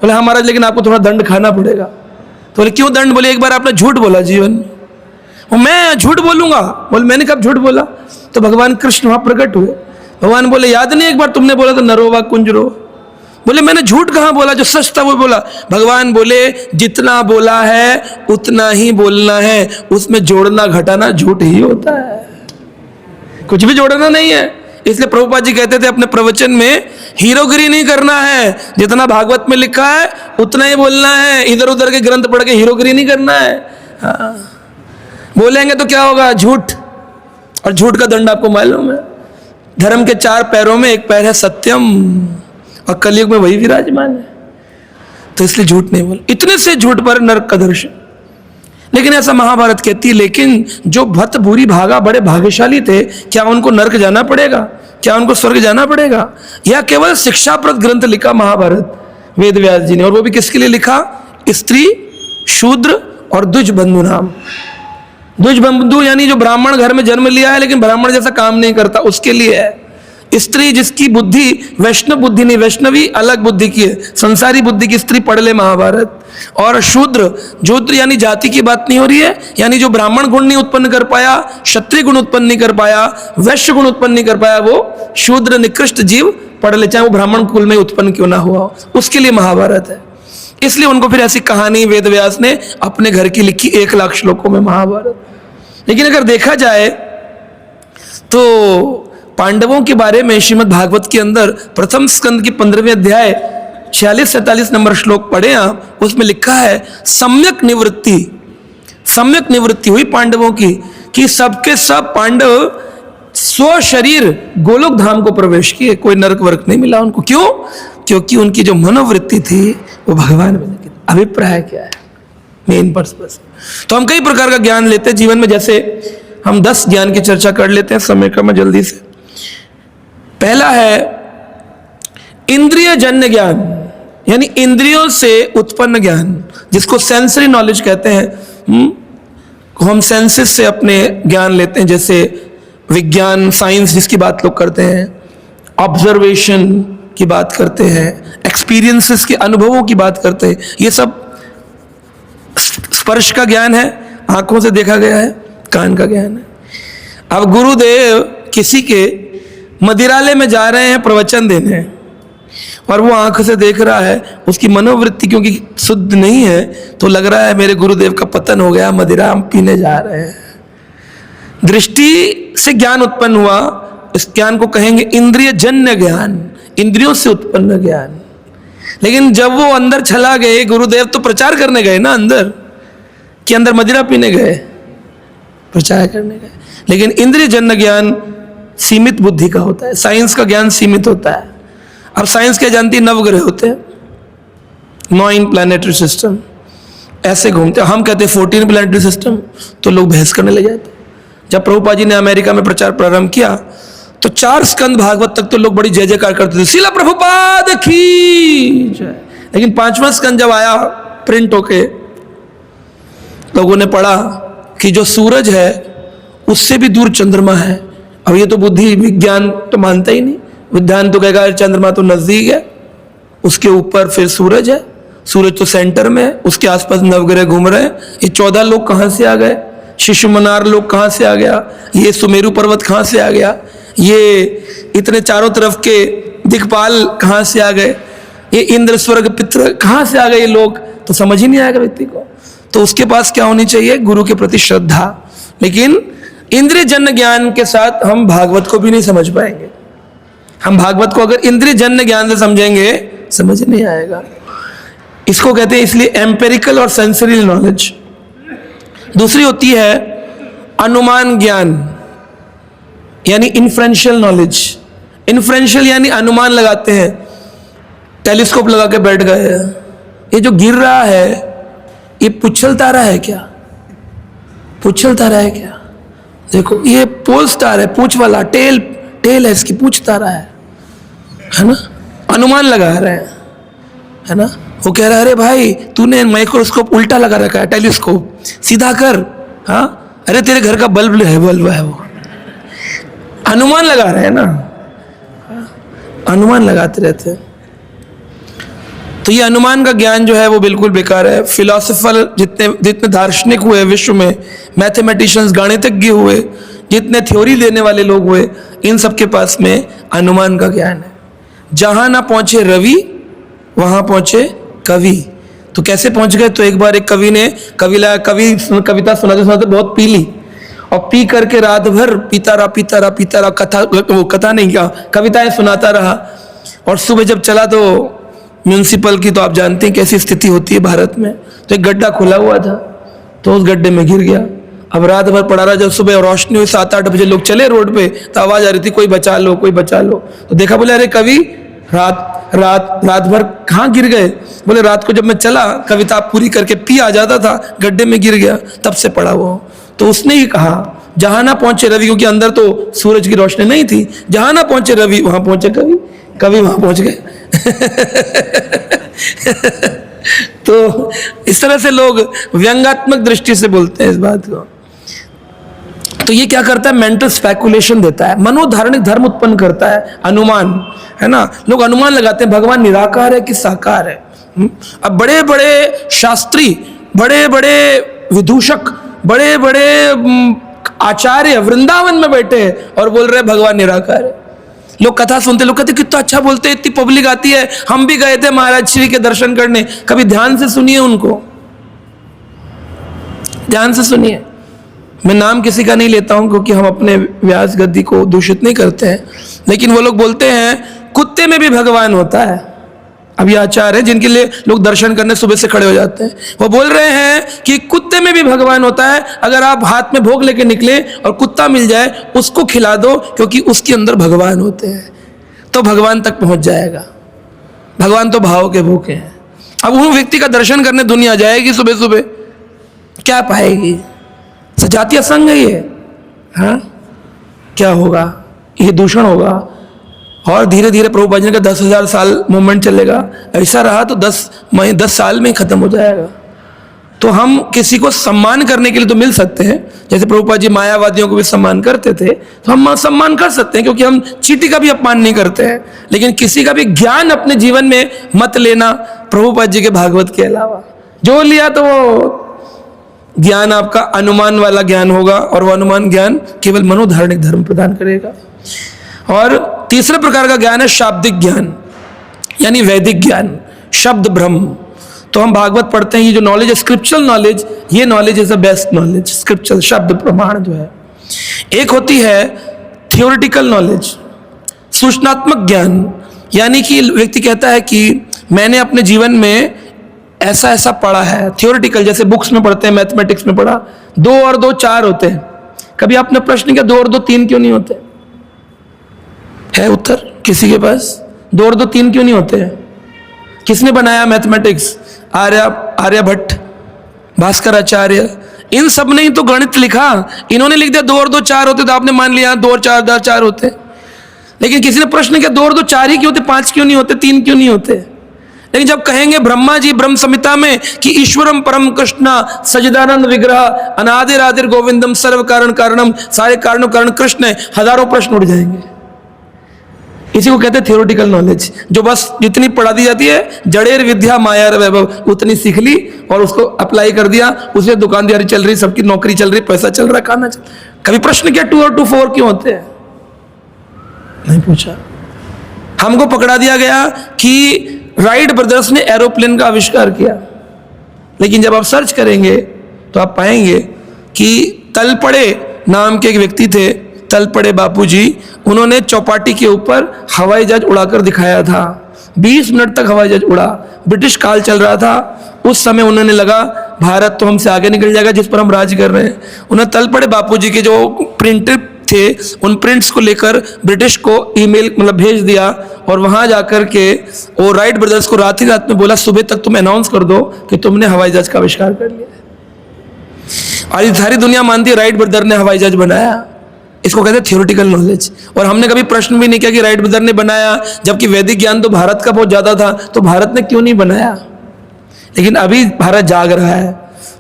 बोले हाँ महाराज, लेकिन आपको थोड़ा दंड खाना पड़ेगा। तो बोले क्यों दंड? बोले एक बार आपने झूठ बोला जीवन में। मैं झूठ बोलूंगा? बोले मैंने कब झूठ बोला? तो भगवान कृष्ण वहां प्रकट हुए। भगवान बोले याद नहीं एक बार तुमने बोला था नरोवा कुंजरो? बोले मैंने झूठ कहां बोला, जो सच था वो बोला। भगवान बोले जितना बोला है उतना ही बोलना है, उसमें जोड़ना घटाना झूठ ही होता है, कुछ भी जोड़ना नहीं है। इसलिए प्रभुपाद जी कहते थे अपने प्रवचन में, हीरोगिरी नहीं करना है, जितना भागवत में लिखा है उतना ही बोलना है, इधर उधर के ग्रंथ पढ़ के हीरोगिरी नहीं करना है। हाँ। बोलेंगे तो क्या होगा, झूठ, और झूठ का दंड आपको मालूम है। धर्म के चार पैरों में एक पैर है सत्यम, और कलयुग में वही विराजमान है, तो इसलिए झूठ नहीं बोल। इतने से झूठ पर नरक का दर्शन। लेकिन ऐसा महाभारत कहती है। लेकिन जो भक्त भूरी भागा बड़े भाग्यशाली थे, क्या उनको नरक जाना पड़ेगा, क्या उनको स्वर्ग जाना पड़ेगा? या केवल शिक्षाप्रद ग्रंथ लिखा महाभारत वेद व्यास जी ने, और वो भी किसके लिए लिखा? स्त्री, शूद्र और द्विज बंधु नाम। द्विज बंधु यानी जो ब्राह्मण घर में जन्म लिया है लेकिन ब्राह्मण जैसा काम नहीं करता, उसके लिए है। स्त्री जिसकी बुद्धि वैष्णव बुद्धि नहीं, वैष्णवी अलग बुद्धि की है, संसारी बुद्धि की स्त्री पढ़ ले महाभारत। और शूद्र, शूद्र यानी जाति की बात नहीं हो रही है, यानी जो ब्राह्मण गुण नहीं उत्पन्न कर पाया, क्षत्रिय गुण उत्पन्न नहीं कर पाया, वैश्य गुण उत्पन्न नहीं कर पाया, वो शूद्र निकृष्ट जीव पढ़ ले, चाहे वो ब्राह्मण कुल में उत्पन्न क्यों ना हुआ हो, उसके लिए महाभारत है। इसलिए उनको फिर ऐसी कहानी वेद व्यास ने अपने घर की लिखी 1 लाख श्लोकों में महाभारत। लेकिन अगर देखा जाए तो पांडवों के बारे में श्रीमद् भागवत के अंदर प्रथम स्कंद की 15वें अध्याय 46-47 नंबर श्लोक पढ़े आप, उसमें लिखा है सम्यक निवृत्ति हुई पांडवों की, कि सबके सब पांडव स्व शरीर गोलोक धाम को प्रवेश किए, कोई नरक वर्क नहीं मिला उनको। क्यों? क्योंकि उनकी जो मनोवृत्ति थी वो भगवान में लगी। अभिप्राय क्या है? Main purpose. तो हम कई प्रकार का ज्ञान लेते हैं जीवन में, जैसे हम 10 ज्ञान की चर्चा कर लेते हैं समय का, मैं जल्दी से। पहला है इंद्रिय जन्य ज्ञान, यानी इंद्रियों से उत्पन्न ज्ञान, जिसको सेंसरी नॉलेज कहते हैं। हम सेंसेस से अपने ज्ञान लेते हैं, जैसे विज्ञान, साइंस जिसकी बात लोग करते हैं, ऑब्जर्वेशन की बात करते हैं, एक्सपीरियंसेस के अनुभवों की बात करते हैं। ये सब स्पर्श का ज्ञान है, आंखों से देखा गया है, कान का ज्ञान है। अब गुरुदेव किसी के मदिरालय में जा रहे हैं प्रवचन देने, और वो आंख से देख रहा है, उसकी मनोवृत्ति क्योंकि शुद्ध नहीं है, तो लग रहा है मेरे गुरुदेव का पतन हो गया, मदिरा हम पीने जा रहे हैं। दृष्टि से ज्ञान उत्पन्न हुआ, इस ज्ञान को कहेंगे इंद्रिय जन्य ज्ञान, इंद्रियों से उत्पन्न ज्ञान। लेकिन जब वो अंदर चला गए, गुरुदेव तो प्रचार करने गए ना अंदर, कि अंदर मदिरा पीने गए, प्रचार करने गए। लेकिन इंद्रिय जन्य ज्ञान सीमित बुद्धि का होता है, साइंस का ज्ञान सीमित होता है। अब साइंस क्या जानती है? नवग्रह होते हैं, 9 प्लैनेटरी सिस्टम, ऐसे घूमते हैं। हम कहते हैं 14 प्लैनेटरी सिस्टम, तो लोग बहस करने लग जाते। जब प्रभुपाद जी ने अमेरिका में प्रचार प्रारंभ किया तो 4 स्कंद भागवत तक तो लोग बड़ी जय जयकार करते थे, शिला प्रभुपाद की जय। लेकिन 5वां स्कंद जब आया प्रिंट होके, लोगों ने पढ़ा कि जो सूरज है उससे भी दूर चंद्रमा है। अब ये तो बुद्धि विज्ञान तो मानता ही नहीं, विज्ञान तो कहेगा चंद्रमा तो नजदीक है, उसके ऊपर फिर सूरज है, सूरज तो सेंटर में है, उसके आसपास नवग्रह घूम रहे हैं। ये 14 लोग कहाँ से आ गए? शिशुमनार लोग कहाँ से आ गया? ये सुमेरु पर्वत कहाँ से आ गया? ये इतने चारों तरफ के दिक्पाल कहाँ से आ गए? ये इंद्र स्वर्ग पितृ कहाँ से आ गए ये लोग? तो समझ ही नहीं आएगा व्यक्ति को। तो उसके पास क्या होनी चाहिए? गुरु के प्रति श्रद्धा। लेकिन इंद्रिय जन्य ज्ञान के साथ हम भागवत को भी नहीं समझ पाएंगे। हम भागवत को अगर इंद्रिय जन्य ज्ञान से समझेंगे, समझ नहीं आएगा। इसको कहते हैं इसलिए एम्पेरिकल और सेंसरी नॉलेज। दूसरी होती है अनुमान ज्ञान, यानी इन्फ्रेंशियल नॉलेज। इन्फ्रेंशियल यानी अनुमान लगाते हैं, टेलीस्कोप लगा के बैठ गए, ये जो गिर रहा है ये पुच्छल तारा है क्या? पुच्छल तारा है क्या? देखो ये पोल स्टार है, पूंछ वाला, टेल है इसकी, पूंछ तारा है ना? अनुमान लगा रहे हैं, है ना? वो कह रहा है अरे भाई तूने माइक्रोस्कोप उल्टा लगा रखा है, टेलीस्कोप सीधा कर। हाँ, अरे तेरे घर का बल्ब है वो। अनुमान लगा रहे हैं ना, अनुमान लगाते रहते हैं। तो ये अनुमान का ज्ञान जो है वो बिल्कुल बेकार है। फिलोसोफर जितने दार्शनिक हुए विश्व में, मैथमेटिशियंस, गणितज्ञ हुए, जितने थ्योरी देने वाले लोग हुए, इन सब के पास में अनुमान का ज्ञान है। जहां ना पहुंचे रवि वहां पहुंचे कवि। तो कैसे पहुंच गए? तो एक बार एक कवि ने कविता सुनाते सुनाते बहुत पी ली, और पी करके रात भर पीता रहा, कथा नहीं क्या, कविताएं सुनाता रहा। और सुबह जब चला तो म्यूनिसिपल की तो आप जानते हैं कैसी स्थिति होती है भारत में, तो एक गड्ढा खुला हुआ था, तो उस गड्ढे में गिर गया। अब रात भर पड़ा रहा। जब सुबह रोशनी हुई 7-8 बजे, लोग चले रोड पे, तो आवाज आ रही थी कोई बचा लो, कोई बचा लो। तो देखा, बोले अरे कवि रात भर कहाँ गिर गए? बोले रात को जब मैं चला कविता पूरी करके पी आ जाता था, गड्ढे में गिर गया, तब से पड़ा वो। तो उसने ही कहा जहां ना पहुंचे रवि, क्योंकि अंदर तो सूरज की रोशनी नहीं थी, जहां ना पहुंचे रवि वहां पहुंचे कवि, कवि वहां पहुंच गए। तो इस तरह से लोग व्यंग्यात्मक दृष्टि से बोलते हैं इस बात को। तो ये क्या करता है, मेंटल स्पेकुलेशन देता है, मनोधारणिक धर्म उत्पन्न करता है, अनुमान, है ना। लोग अनुमान लगाते हैं भगवान निराकार है कि साकार है। अब बड़े बड़े शास्त्री, बड़े बड़े विदूषक, बड़े बड़े आचार्य वृंदावन में बैठे हैं और बोल रहे हैं भगवान निराकार है। लोग कथा सुनते, लोग कहते कितना अच्छा बोलते हैं, इतनी पब्लिक आती है, हम भी गए थे महाराज श्री के दर्शन करने। कभी ध्यान से सुनिए उनको, ध्यान से सुनिए। मैं नाम किसी का नहीं लेता हूं क्योंकि हम अपने व्यास गद्दी को दूषित नहीं करते हैं, लेकिन वो लोग बोलते हैं कुत्ते में भी भगवान होता है। अब ये आचार है जिनके लिए लोग दर्शन करने सुबह से खड़े हो जाते हैं। वो बोल रहे हैं कि कुत्ते में भी भगवान होता है। अगर आप हाथ में भोग लेके निकले और कुत्ता मिल जाए, उसको खिला दो, क्योंकि उसके अंदर भगवान होते हैं, तो भगवान तक पहुंच जाएगा। भगवान तो भाव के भूखे हैं। अब उन व्यक्ति का दर्शन करने दुनिया जाएगी सुबह सुबह, क्या पाएगी? सजातीय संग है ये, हाँ क्या होगा? ये दूषण होगा। और धीरे धीरे प्रभुपाद जी का 10,000 साल मूवमेंट चलेगा। ऐसा रहा तो 10 साल में ही खत्म हो जाएगा। तो हम किसी को सम्मान करने के लिए तो मिल सकते हैं, जैसे प्रभुपाद जी मायावादियों को भी सम्मान करते थे, तो हम सम्मान कर सकते हैं क्योंकि हम चींटी का भी अपमान नहीं करते हैं। लेकिन किसी का भी ज्ञान अपने जीवन में मत लेना प्रभुपाद जी के भागवत के अलावा। जो लिया तो वो ज्ञान आपका अनुमान वाला ज्ञान होगा, और वो अनुमान ज्ञान केवल मनोधारणिक धर्म प्रदान करेगा। और तीसरे प्रकार का ज्ञान है शाब्दिक ज्ञान, यानी वैदिक ज्ञान, शब्द ब्रह्म। तो हम भागवत पढ़ते हैं, ये जो नॉलेज है स्क्रिप्चुरल नॉलेज, ये knowledge is the best knowledge, scriptural शब्द प्रमाण जो है। एक होती है थियोरिटिकल नॉलेज, सूचनात्मक ज्ञान, यानी कि व्यक्ति कहता है कि मैंने अपने जीवन में ऐसा ऐसा पढ़ा है। थियोरिटिकल जैसे बुक्स में पढ़ते हैं, मैथमेटिक्स में पढ़ा 2 और 2 4 होते हैं। कभी आपने प्रश्न किया 2 और 2 3 क्यों नहीं होते? है उत्तर किसी के पास? 2 और 2 3 क्यों नहीं होते हैं? किसने बनाया मैथमेटिक्स? आर्यभट्ट, भास्कराचार्य, इन सब ने ही तो गणित लिखा। इन्होंने लिख दिया 2 और 2 4 होते, तो आपने मान लिया 2 और 4 होते। लेकिन किसी ने प्रश्न किया 2 और 2 4 ही क्यों होते, 5 क्यों नहीं होते, 3 क्यों नहीं होते? लेकिन जब कहेंगे ब्रह्मा जी ब्रह्म संहिता में कि ईश्वरम परम कृष्णा सच्चिदानंद विग्रह अनादिर आदिर गोविंदम सर्व कारण कारणम, सारे कारणों कारण कृष्ण है, हजारों प्रश्न उठ जाएंगे। इसी को कहते हैं थियोरिटिकल नॉलेज, जो बस जितनी पढ़ा दी जाती है, जड़ेर विद्या मायार वैभव, उतनी सीख ली और उसको अप्लाई कर दिया। उससे दुकानदारी चल रही, सबकी नौकरी चल रही, पैसा चल रहा, खाना चल। कभी प्रश्न किया 2 और 2 4 क्यों होते हैं? नहीं पूछा। हमको पकड़ा दिया गया कि राइट ब्रदर्स ने एरोप्लेन का आविष्कार किया, लेकिन जब आप सर्च करेंगे तो आप पाएंगे कि तलपड़े नाम के एक व्यक्ति थे, तलपड़े बापूजी, उन्होंने चौपाटी के ऊपर हवाई जहाज उड़ाकर दिखाया था। 20 मिनट तक हवाई जहाज उड़ा, ब्रिटिश काल चल रहा था। उस समय उन्होंने लगा भारत तो हमसे आगे निकल जाएगा जिस पर हम राज कर रहे हैं। उन्हें तलपड़े बापूजी के जो प्रिंटेड थे, उन प्रिंट्स को लेकर ब्रिटिश को ईमेल भेज दिया, और वहां जाकर के वो राइट ब्रदर्स को रात ही रात में बोला सुबह तक तुम अनाउंस कर दो कि तुमने हवाई जहाज का आविष्कार कर लिया। आज सारी दुनिया मानती है राइट ब्रदर ने हवाई जहाज बनाया। इसको कहते हैं थियोरिटिकल नॉलेज। और हमने कभी प्रश्न भी नहीं किया कि राइट ब्रदर ने बनाया, जबकि वैदिक ज्ञान तो भारत का बहुत ज्यादा था, तो भारत ने क्यों नहीं बनाया? लेकिन अभी भारत जाग रहा है,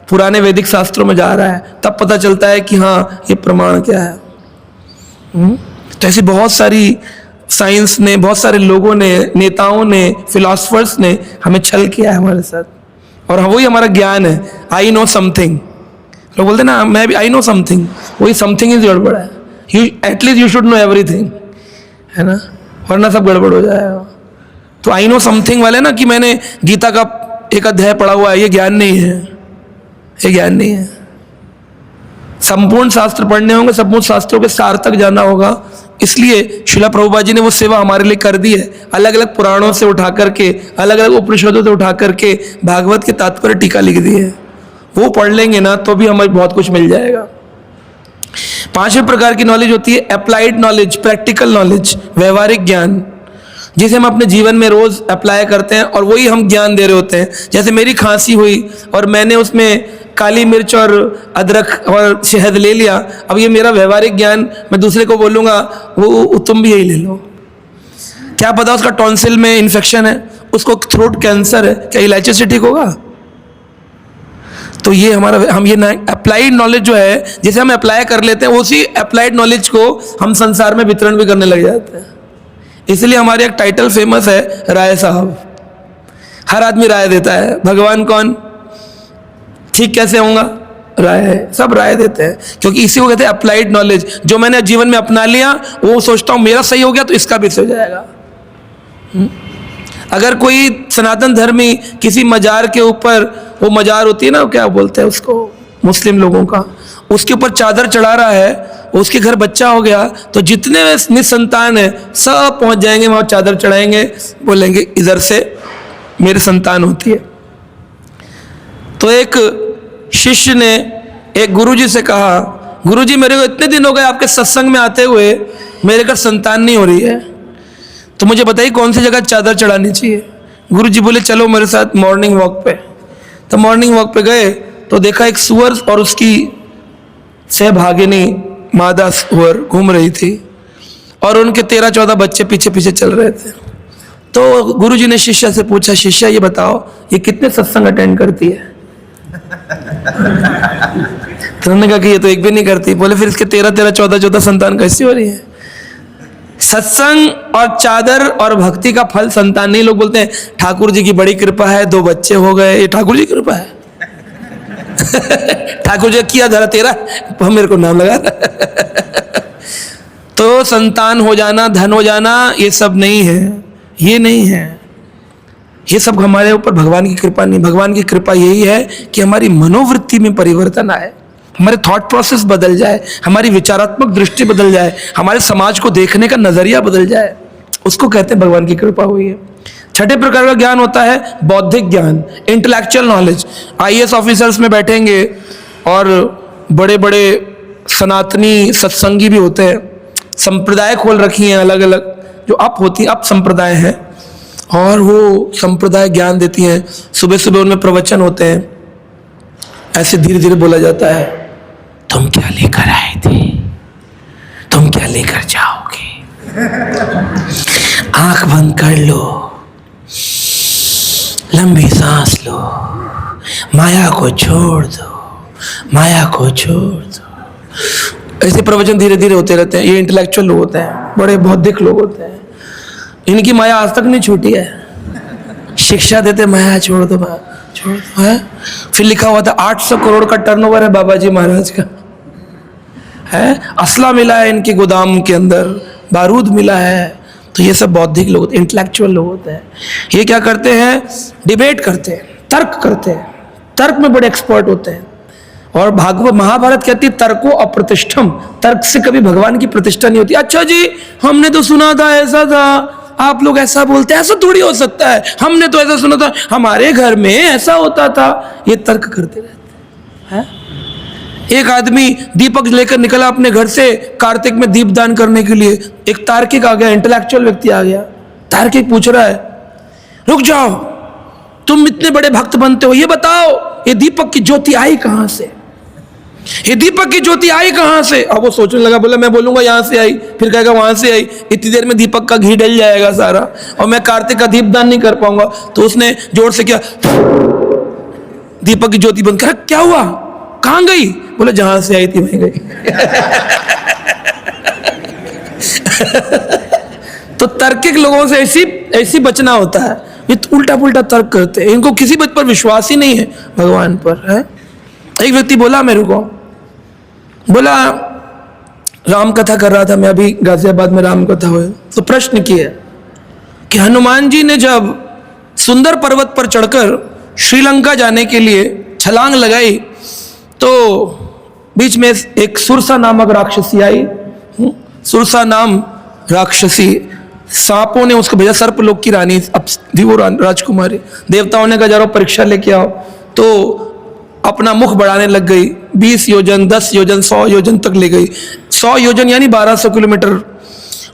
पुराने वैदिक शास्त्रों में जा रहा है, तब पता चलता है कि हाँ ये प्रमाण क्या है। तो ऐसी बहुत सारी साइंस ने, बहुत सारे लोगों ने, नेताओं ने, फिलोसफर्स ने हमें छल किया है हमारे साथ, और वही हमारा ज्ञान है। आई नो समथिंग, लोग बोलते ना मैं भी आई नो समथिंग, वही समथिंग इज गड़बड़ है। At least you should know everything, है ना, वरना सब गड़बड़ हो जाएगा। तो आई नो समथिंग वाले ना कि मैंने गीता का एक अध्याय पढ़ा हुआ है, ये ज्ञान नहीं है, ये ज्ञान नहीं है। संपूर्ण शास्त्र पढ़ने होंगे, संपूर्ण शास्त्रों के सार तक जाना होगा। इसलिए शिला प्रभुपाद जी ने वो सेवा हमारे लिए कर दी है। अलग अलग पुराणों से उठा करके, अलग अलग उपनिषदों से उठा करके भागवत के तात्पर्य टीका लिख दी है। वो पढ़ लेंगे ना तो भी हमें बहुत कुछ मिल जाएगा। 5वें प्रकार की नॉलेज होती है अप्लाइड नॉलेज, प्रैक्टिकल नॉलेज, व्यवहारिक ज्ञान, जिसे हम अपने जीवन में रोज अप्लाई करते हैं और वही हम ज्ञान दे रहे होते हैं। जैसे मेरी खांसी हुई और मैंने उसमें काली मिर्च और अदरक और शहद ले लिया, अब ये मेरा व्यवहारिक ज्ञान, मैं दूसरे को बोलूँगा वो तुम भी यही ले लो। क्या पता उसका टॉन्सिल में इन्फेक्शन है, उसको थ्रोट कैंसर है, क्या इलायची से ठीक होगा? तो ये हमारा, हम ये अप्लाइड नॉलेज जो है, जैसे हम अप्लाई कर लेते हैं, उसी अप्लाइड नॉलेज को हम संसार में वितरण भी करने लग जाते हैं। इसलिए हमारे एक टाइटल फेमस है, राय साहब। हर आदमी राय देता है, भगवान कौन, ठीक कैसे होगा, राय है, सब राय देते हैं, क्योंकि इसी को कहते हैं अप्लाइड नॉलेज। जो मैंने जीवन में अपना लिया, वो सोचता हूं मेरा सही हो गया तो इसका भी सही हो जाएगा। अगर कोई सनातन धर्मी किसी मजार के ऊपर, वो मजार होती है ना, क्या बोलते हैं उसको, मुस्लिम लोगों का, उसके ऊपर चादर चढ़ा रहा है, उसके घर बच्चा हो गया, तो जितने निसंतान है सब पहुंच जाएंगे वहां, चादर चढ़ाएंगे, बोलेंगे इधर से मेरी संतान होती है। तो एक शिष्य ने एक गुरुजी से कहा, गुरुजी मेरे को इतने दिन हो गए आपके सत्संग में आते हुए, मेरे घर संतान नहीं हो रही है, तो मुझे बताइए कौन सी जगह चादर चढ़ानी चाहिए। गुरुजी बोले चलो मेरे साथ मॉर्निंग वॉक पे। तो मॉर्निंग वॉक पे गए तो देखा एक सुअर और उसकी सहभागिनी मादा सुअर घूम रही थी, और उनके 13-14 बच्चे पीछे पीछे चल रहे थे। तो गुरुजी ने शिष्य से पूछा, शिष्य ये बताओ ये कितने सत्संग अटेंड करती है? तो उन्होंने कहा कि ये तो एक भी नहीं करती। बोले फिर इसके 13-13, 14-14 संतान कैसी हो रही है? सत्संग और चादर और भक्ति का फल संतान नहीं। लोग बोलते हैं ठाकुर जी की बड़ी कृपा है, 2 बच्चे हो गए, ये ठाकुर जी की कृपा है। ठाकुर जी किया धरा तेरा, मेरे को नाम लगा। तो संतान हो जाना, धन हो जाना, ये सब नहीं है, ये नहीं है, ये सब हमारे ऊपर भगवान की कृपा नहीं। भगवान की कृपा यही है कि हमारी मनोवृत्ति में परिवर्तन आए, हमारे थॉट प्रोसेस बदल जाए, हमारी विचारात्मक दृष्टि बदल जाए, हमारे समाज को देखने का नजरिया बदल जाए, उसको कहते हैं भगवान की कृपा हुई है। छठे प्रकार का ज्ञान होता है बौद्धिक ज्ञान, इंटेलेक्चुअल नॉलेज। IAS ऑफिसर्स में बैठेंगे और बड़े बड़े सनातनी सत्संगी भी होते हैं, संप्रदाय खोल रखी हैं अलग अलग, जो अप संप्रदाय है, और वो संप्रदाय ज्ञान देती हैं। सुबह सुबह उनमें प्रवचन होते हैं, ऐसे धीरे धीरे बोला जाता है, तुम क्या लेकर आए थे, तुम क्या लेकर जाओगे, आंख बंद कर लो, लंबी सांस लो, माया को छोड़ दो, माया को छोड़ दो। ऐसे प्रवचन धीरे धीरे होते रहते हैं। ये इंटेलेक्चुअल लोग होते हैं, बड़े बौद्धिक लोग होते हैं, इनकी माया आज तक नहीं छूटी है। शिक्षा देते माया छोड़ दो, माया छोड़ दो है। फिर लिखा हुआ था 800 करोड़ का टर्नओवर है बाबा जी महाराज का, है असला मिला है इनके गोदाम के अंदर, बारूद मिला है। तो ये सब बौद्धिक लोग, इंटेलेक्चुअल लोग होते हैं। ये क्या करते हैं, डिबेट करते हैं, तर्क करते हैं, तर्क में बड़े एक्सपर्ट होते हैं। और भागवत महाभारत कहती है तर्को अप्रतिष्ठम, तर्क से कभी भगवान की प्रतिष्ठा नहीं होती। अच्छा जी हमने तो सुना था ऐसा था, आप लोग ऐसा बोलते हैं, ऐसा थोड़ी हो सकता है, हमने तो ऐसा सुना था, हमारे घर में ऐसा होता था। ये तर्क करते रहते हैं। एक आदमी दीपक लेकर निकला अपने घर से कार्तिक में दीपदान करने के लिए। एक तार्किक आ गया, इंटेलेक्चुअल व्यक्ति आ गया। तार्किक पूछ रहा है, रुक जाओ, तुम इतने बड़े भक्त बनते हो, ये बताओ ये दीपक की ज्योति आई कहां से, ये दीपक की ज्योति आई कहां से? अब वो सोचने लगा, बोला मैं बोलूंगा यहां से आई, फिर कहेगा वहां से आई, इतनी देर में दीपक का घी डल जाएगा सारा, और मैं कार्तिक का दीपदान नहीं कर पाऊंगा। तो उसने जोर से किया, दीपक की ज्योति बंद कर। क्या हुआ, कहां गई? बोले जहां से आई थी वहीं गई। तो तार्किक लोगों से ऐसी बचना होता है। ये उल्टा पुल्टा तर्क करते हैं, इनको किसी बात पर विश्वास ही नहीं है भगवान पर, है। एक व्यक्ति बोला मेरे को, बोला राम कथा कर रहा था मैं, अभी गाजियाबाद में राम कथा हुई, तो प्रश्न किया कि हनुमान जी ने जब सुंदर पर्वत पर चढ़कर श्रीलंका जाने के लिए छलांग लगाई, तो बीच में एक सुरसा नामक राक्षसी आई। सुरसा नाम राक्षसी, सांपों ने उसको भेजा, सर्पलोक की रानी, अब थी वो राजकुमारी। देवताओं ने कहा जरा परीक्षा लेके आओ, तो अपना मुख बढ़ाने लग गई। 20 योजन, 10 योजन, 100 योजन तक ले गई। 100 योजन यानी 1200 किलोमीटर।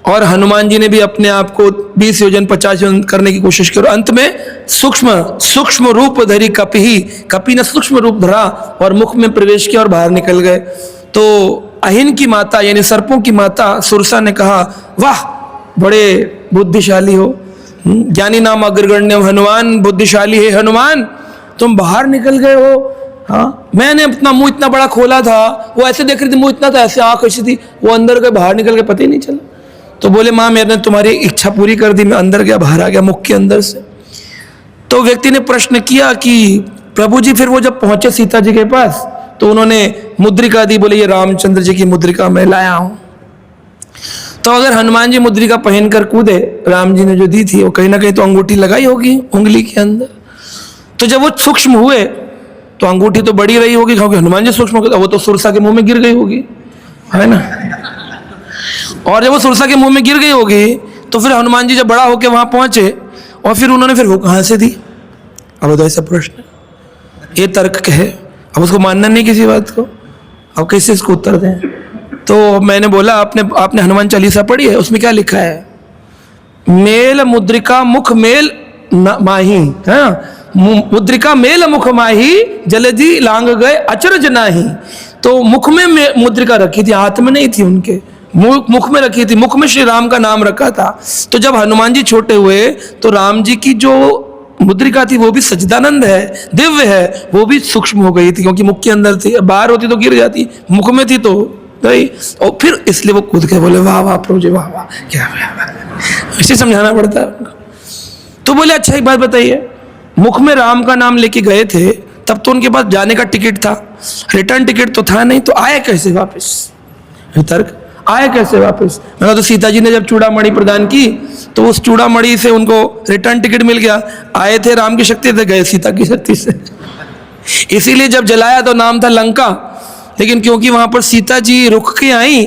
और हनुमान जी ने भी अपने आप को 20 योजन, 50 योजन करने की कोशिश की। और अंत में सूक्ष्म रूप धरी कपी ने सूक्ष्म रूप धरा और मुख में प्रवेश किया और बाहर निकल गए। तो अहिन की माता यानी सर्पों की माता सुरसा ने कहा, वाह बड़े बुद्धिशाली हो, ज्ञानी नाम अग्रगण्यम हनुमान, बुद्धिशाली है हनुमान, तुम बाहर निकल गए हो। हाँ, मैंने अपना मुंह इतना बड़ा खोला था, वो ऐसे देख रही थी, मुंह इतना था, ऐसे आंख ऐसी थी, वो अंदर गए, बाहर निकल गए, पता ही नहीं चला। तो बोले माँ मैंने तुम्हारी इच्छा पूरी कर दी, मैं अंदर गया, बाहर आ गया मुख के अंदर से। तो व्यक्ति ने प्रश्न किया कि प्रभु जी फिर वो जब पहुंचे सीता जी के पास तो उन्होंने मुद्रिका दी, बोले ये रामचंद्र जी की मुद्रिका मैं लाया हूं। तो अगर हनुमान जी मुद्रिका पहनकर कूदे, राम जी ने जो दी थी, वो कहीं ना कहीं तो अंगूठी लगाई होगी उंगली के अंदर। तो जब वो सूक्ष्म हुए तो अंगूठी तो बड़ी रही होगी, क्योंकि हनुमान जी सूक्ष्म हो गए, वो तो सुरसा के मुंह में गिर गई होगी, है ना। और जब वो सुरसा के मुंह में गिर गई होगी तो फिर हनुमान जी जब बड़ा होके वहां पहुंचे और फिर उन्होंने फिर वो कहां से दी। अब तो ऐसा प्रश्न, ये तर्क है, अब उसको मानना नहीं किसी बात को, अब कैसे इसको उत्तर दें। तो मैंने बोला आपने हनुमान चालीसा पढ़ी है, उसमें क्या लिखा है, मेल मुद्रिका मुख मेल माही, है मुद्रिका मेल मुख माही, जलधि लांग गए अचरज नाही। तो मुख में मुद्रिका रखी थी, हाथ में नहीं थी, उनके मुख में रखी थी, मुख में श्री राम का नाम रखा था। तो जब हनुमान जी छोटे हुए तो राम जी की जो मुद्रिका थी वो भी सच्चिदानंद है, दिव्य है, वो भी सूक्ष्म हो गई थी, क्योंकि मुख के अंदर थी, बाहर होती तो गिर जाती, मुख में थी तो गई। और फिर इसलिए वो कूद के बोले वाह वाह प्रभु जी वाह वाह, क्या इसे समझाना पड़ता है उनको। तो बोले अच्छा एक बात बताइए, मुख में राम का नाम लेके गए थे, तब तो उनके पास जाने का टिकट था, रिटर्न टिकट तो था नहीं, तो आए कैसे वापस, तर्क आए कैसे वापस। मैंने तो सीता जी ने जब चूड़ामणि प्रदान की तो उस चूड़ामणि से उनको रिटर्न टिकट मिल गया, आए थे राम की शक्ति से, गए सीता की शक्ति से। इसीलिए जब जलाया तो नाम था लंका, लेकिन क्योंकि वहां पर सीता जी रुक के आई,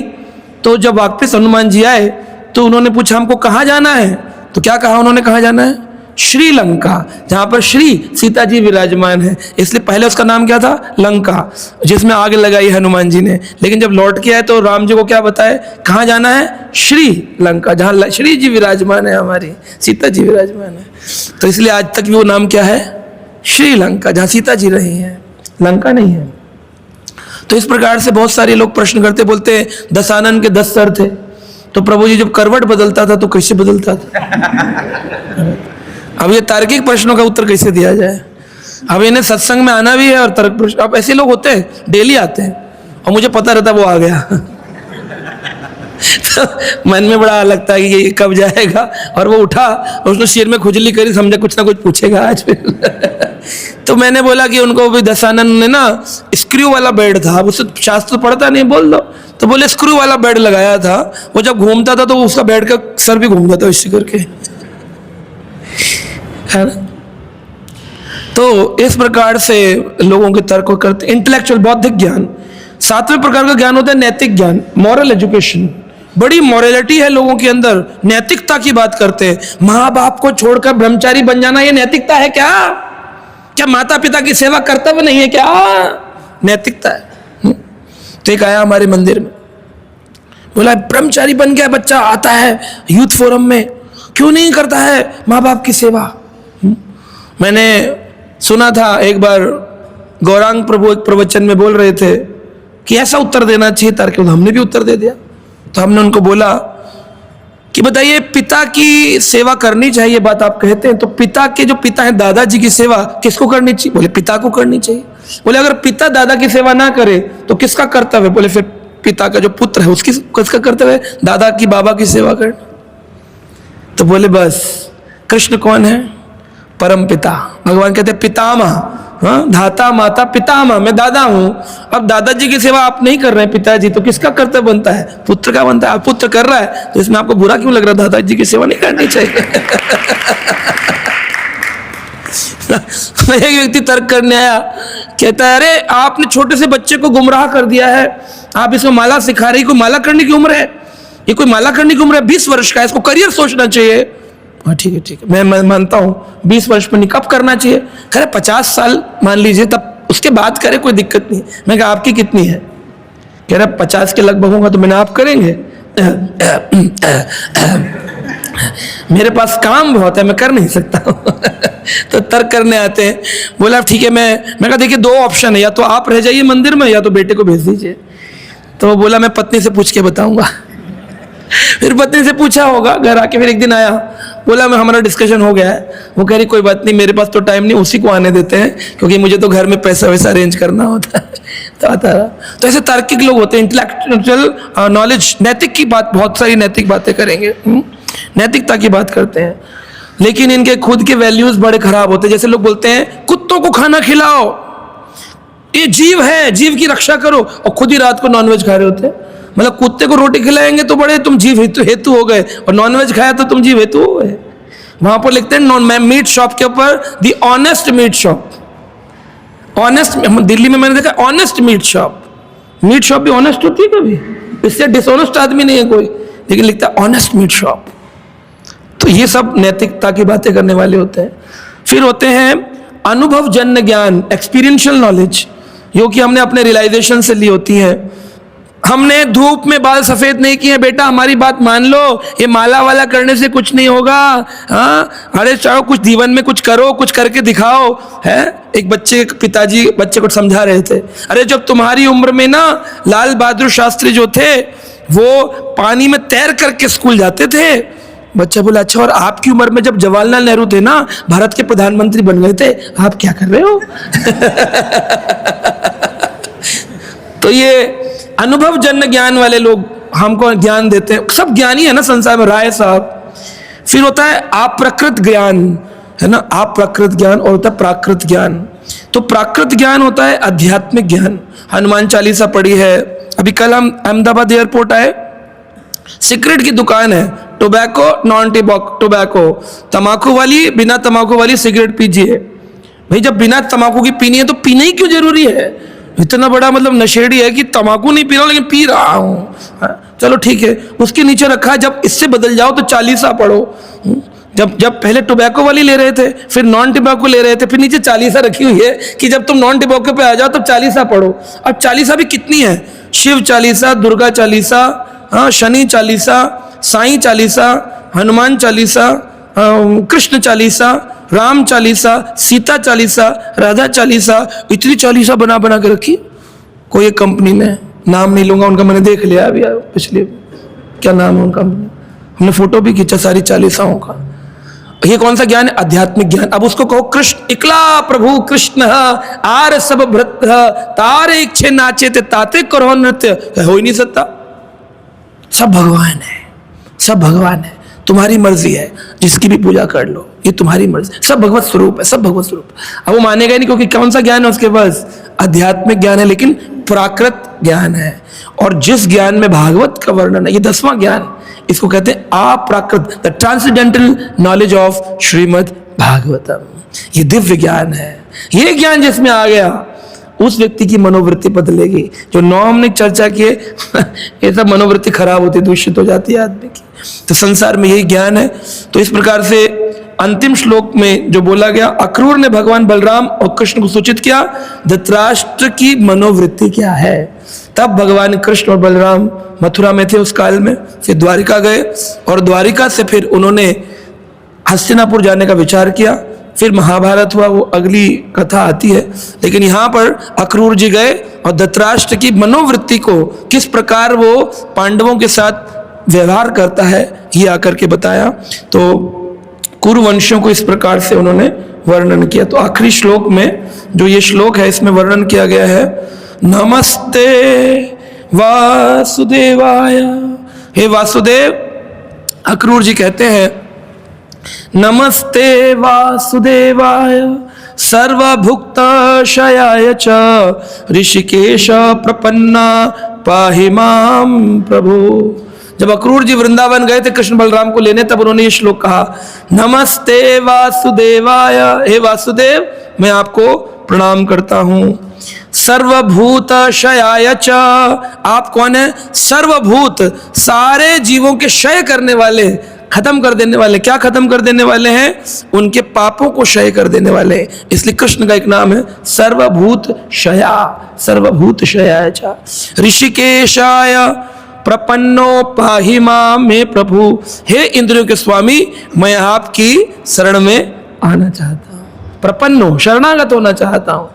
तो जब वापस हनुमान जी आए तो उन्होंने पूछा हमको कहाँ जाना है, तो क्या कहा उन्होंने, कहाँ जाना है, श्रीलंका, जहां पर श्री सीता जी विराजमान है, इसलिए पहले उसका नाम क्या था, लंका, जिसमें आग लगाई हनुमान जी ने। लेकिन जब लौट के आए तो राम जी को क्या बताए, कहाँ जाना है, श्रीलंका, जहां श्री जी विराजमान है, हमारी सीता जी विराजमान है। तो इसलिए आज तक भी वो नाम क्या है, श्रीलंका, जहां सीता जी रही हैं, लंका नहीं है। तो इस प्रकार से बहुत सारे लोग प्रश्न करते, बोलते हैं दशानन के 10 सर थे, तो प्रभु जी जब करवट बदलता था तो कैसे बदलता था। अब ये तार्किक प्रश्नों का उत्तर कैसे दिया जाए। अब इन्हें सत्संग में आना भी है और तर्क प्रश्न, अब ऐसे लोग होते हैं डेली आते हैं और मुझे पता रहता वो आ गया। तो मन में बड़ा लगता है कि ये कब जाएगा, और वो उठा और उसने सिर में खुजली करी, समझा कुछ ना कुछ पूछेगा आज फिर। तो मैंने बोला कि उनको भी दशानन ने ना स्क्रू वाला बेड था, अब उससे शास्त्र पढ़ता नहीं, बोल दो, तो बोले स्क्रू वाला बेड लगाया था, वो जब घूमता था तो उसका बेड का सर भी घूम जाता इसी करके, है ना। तो इस प्रकार से लोगों के तर्क करते, इंटेलेक्चुअल बौद्धिक ज्ञान। 7वें प्रकार का ज्ञान होता है नैतिक ज्ञान, मॉरल एजुकेशन। बड़ी मॉरलिटी है लोगों के अंदर, नैतिकता की बात करते हैं। माँ बाप को छोड़कर ब्रह्मचारी बन जाना ये नैतिकता है क्या? क्या माता पिता की सेवा कर्तव्य नहीं है क्या? नैतिकता है। तो एक आया हमारे मंदिर में, बोला ब्रह्मचारी बन गया बच्चा, आता है यूथ फोरम में, क्यों नहीं करता है माँ बाप की सेवा। मैंने सुना था एक बार गौरांग प्रभु एक प्रवचन में बोल रहे थे कि ऐसा उत्तर देना चाहिए, ताकि हमने भी उत्तर दे दिया। तो हमने उनको बोला कि बताइए पिता की सेवा करनी चाहिए, बात आप कहते हैं, तो पिता के जो पिता हैं दादाजी की सेवा किसको करनी चाहिए? बोले पिता को करनी चाहिए। बोले अगर पिता दादा की सेवा ना करे तो किसका कर्तव्य? बोले फिर पिता का जो पुत्र है उसकी किसका कर्तव्य है? दादा की बाबा की सेवा करना। तो बोले बस कृष्ण कौन है? परम पिता। भगवान कहते हैं पितामह, हाँ, धाता माता पितामह, मैं दादा हूं। अब दादाजी की सेवा आप नहीं कर रहे हैं पिताजी, तो किसका कर्तव्य बनता है? पुत्र का बनता है। आप पुत्र कर रहा है तो इसमें आपको बुरा क्यों लग रहा है? दादाजी की सेवा नहीं करनी चाहिए। एक व्यक्ति तर्क करने आया, कहता है अरे आपने छोटे से बच्चे को गुमराह कर दिया है, आप इसको माला सिखा रही, कोई माला करने की उम्र है? ये कोई माला करने की उम्र है? 20 वर्ष का है, इसको करियर सोचना चाहिए। हाँ ठीक है, मैं मानता हूँ 20 वर्ष में कब करना चाहिए? कह रहे 50 साल मान लीजिए, तब उसके बाद करे, कोई दिक्कत नहीं। मैं कहा आपकी कितनी है? कह रहा 50 के लगभग होगा। तो मैंने आप करेंगे? मेरे पास काम बहुत है, मैं कर नहीं सकता। तो तर्क करने आते हैं। बोला ठीक है, मैं कहा देखिए 2 ऑप्शन है, या तो आप रह जाइए मंदिर में या तो बेटे को भेज दीजिए। तो बोला मैं पत्नी से पूछ के बताऊंगा। फिर पत्नी से पूछा होगा, घर आके फिर एक दिन आया, बोला मैं हमारा डिस्कशन हो गया है। वो कह रही कोई बात नहीं, मेरे पास तो टाइम नहीं, उसी को आने देते हैं क्योंकि मुझे तो घर में पैसा वैसा अरेंज करना होता है। तो आता रहा। तो ऐसे तार्किक लोग होते हैं, इंटेलेक्चुअल नॉलेज, नैतिक की बात, बहुत सारी नैतिक बातें करेंगे, नैतिकता की बात करते हैं, लेकिन इनके खुद के वैल्यूज बड़े खराब होते हैं। जैसे लोग बोलते हैं कुत्तों को खाना खिलाओ, ये जीव है, जीव की रक्षा करो, और खुद ही रात को नॉनवेज खा रहे होते हैं। मतलब कुत्ते को रोटी खिलाएंगे तो बड़े तुम जीव हेतु हो गए, और नॉनवेज खाया तो तुम जीव हेतु हो गए। वहां पर लिखते हैं मीट शॉप के ऊपर the honest meat shop, honest, Delhi में मैंने देखा honest meat shop. Meat shop भी ऑनेस्ट होती है कभी? इससे डिसऑनेस्ट आदमी नहीं है कोई, लेकिन लिखता है ऑनेस्ट मीट शॉप। तो ये सब नैतिकता की बातें करने वाले होते हैं। फिर होते हैं अनुभव जन्य ज्ञान, एक्सपीरियंशियल नॉलेज, जो कि हमने अपने रियलाइजेशन से ली होती है। हमने धूप में बाल सफेद नहीं किए, बेटा हमारी बात मान लो, ये माला वाला करने से कुछ नहीं होगा। हाँ, अरे चाहो कुछ जीवन में कुछ करो, कुछ करके दिखाओ, है। एक पिताजी बच्चे को समझा रहे थे, अरे जब तुम्हारी उम्र में ना लाल बहादुर शास्त्री जो थे वो पानी में तैर करके स्कूल जाते थे। बच्चा बोला अच्छा, और आपकी उम्र में जब जवाहरलाल नेहरू थे ना, भारत के प्रधानमंत्री बन गए थे, आप क्या कर रहे हो? तो ये अनुभव जन्य ज्ञान वाले लोग हमको ज्ञान देते हैं। सब ज्ञानी है ना संसार में, राय साहब। फिर होता है अप्रकृत ज्ञान, है ना, अप्रकृत ज्ञान, और होता है प्राकृत ज्ञान। तो प्राकृत ज्ञान होता है आध्यात्मिक ज्ञान। हनुमान चालीसा पढ़ी है। अभी कल हम अहमदाबाद एयरपोर्ट आए, सिगरेट की दुकान है, टोबैको नॉन टोबैको, तंबाकू वाली, बिना तंबाकू वाली सिगरेट पीजिए। भाई जब बिना तंबाकू की पीनी है तो पीना ही क्यों जरूरी है? इतना बड़ा मतलब नशेड़ी है कि तंबाकू नहीं पी रहा हूं लेकिन पी रहा हूं। चलो ठीक है, उसके नीचे रखा है जब इससे बदल जाओ तो चालीसा पढ़ो। जब पहले टोबैको वाली ले रहे थे, फिर नॉन टोबैको ले रहे थे, फिर नीचे चालीसा रखी हुई है कि जब तुम नॉन टोबैको पे आ जाओ तब चालीसा पढ़ो। अब चालीसा भी कितनी है? शिव चालीसा, दुर्गा चालीसा, हाँ, शनि चालीसा, साईं चालीसा, हनुमान चालीसा, कृष्ण चालीसा, राम चालीसा, सीता चालीसा, राधा चालीसा, इतनी चालीसा बना बना के रखी। कोई एक कंपनी में, नाम नहीं लूंगा उनका, मैंने देख लिया अभी पिछले, क्या नाम है उनका, हमने फोटो भी खींचा सारी चालीसाओं का। ये कौन सा ज्ञान है? आध्यात्मिक ज्ञान। अब उसको कहो कृष्ण इकला प्रभु कृष्ण आर सब भृत तारे इच्छे नाचे ते ताते करो नृत्य, हो ही नहीं सकता। सब भगवान है, सब भगवान है, तुम्हारी मर्जी है, जिसकी भी पूजा कर लो, ये तुम्हारी मर्जी। सब भगवत स्वरूप है, सब भगवत स्वरूप। अब वो मानेगा नहीं क्योंकि कौन सा ज्ञान है उसके पास? आध्यात्मिक ज्ञान है, लेकिन प्राकृत ज्ञान है। और जिस ज्ञान में भागवत का वर्णन है, ये 10वां ज्ञान, इसको कहते हैं अप्राकृत, the transcendental knowledge of Shrimad Bhagavatam. ये दिव्य ज्ञान है। ये ज्ञान जिसमें आ गया उस व्यक्ति की मनोवृत्ति बदलेगी। जो 9 हमने चर्चा किए ये सब मनोवृत्ति खराब होती, दूषित हो जाती है आदमी की। तो संसार में यही ज्ञान है। तो इस प्रकार से अंतिम श्लोक में जो बोला गया, अक्रूर ने भगवान बलराम और कृष्ण को सूचित किया धृतराष्ट्र की मनोवृत्ति क्या है। तब भगवान कृष्ण और बलराम मथुरा में थे उस काल में, फिर द्वारिका गए, और द्वारिका से फिर उन्होंने हस्तिनापुर जाने का विचार किया। फिर महाभारत हुआ, वो अगली कथा आती है। लेकिन यहाँ पर अक्रूर जी गए और धृतराष्ट्र की मनोवृत्ति को, किस प्रकार वो पांडवों के साथ व्यवहार करता है, ये आकर के बताया। तो कुरुवंशियों को इस प्रकार से उन्होंने वर्णन किया। तो आखिरी श्लोक में जो ये श्लोक है, इसमें वर्णन किया गया है, नमस्ते वासुदेवाय। हे वासुदेव, अक्रूर जी कहते हैं नमस्ते वासुदेवाय सर्वभुक्तशयाय च ऋषिकेश प्रपन्ना पाहि मां प्रभु। जब अक्रूर जी वृंदावन गए थे कृष्ण बलराम को लेने, तब उन्होंने ये श्लोक कहा, नमस्ते वासुदेवाय। हे वासुदेव, मैं आपको प्रणाम करता हूं। सर्वभूत शयाय च, आप कौन है? सर्वभूत, सारे जीवों के क्षय करने वाले, खत्म कर देने वाले। क्या खत्म कर देने वाले हैं? उनके पापों को क्षय कर देने वाले। इसलिए कृष्ण का एक नाम है सर्वभूत क्षया, सर्वभूत क्षयाय च ऋषिकेशाय प्रपन्नो पाहि मां मे प्रभु। हे इंद्रियों के स्वामी, मैं आपकी शरण में आना चाहता हूं, प्रपन्नो, शरणागत होना चाहता हूं।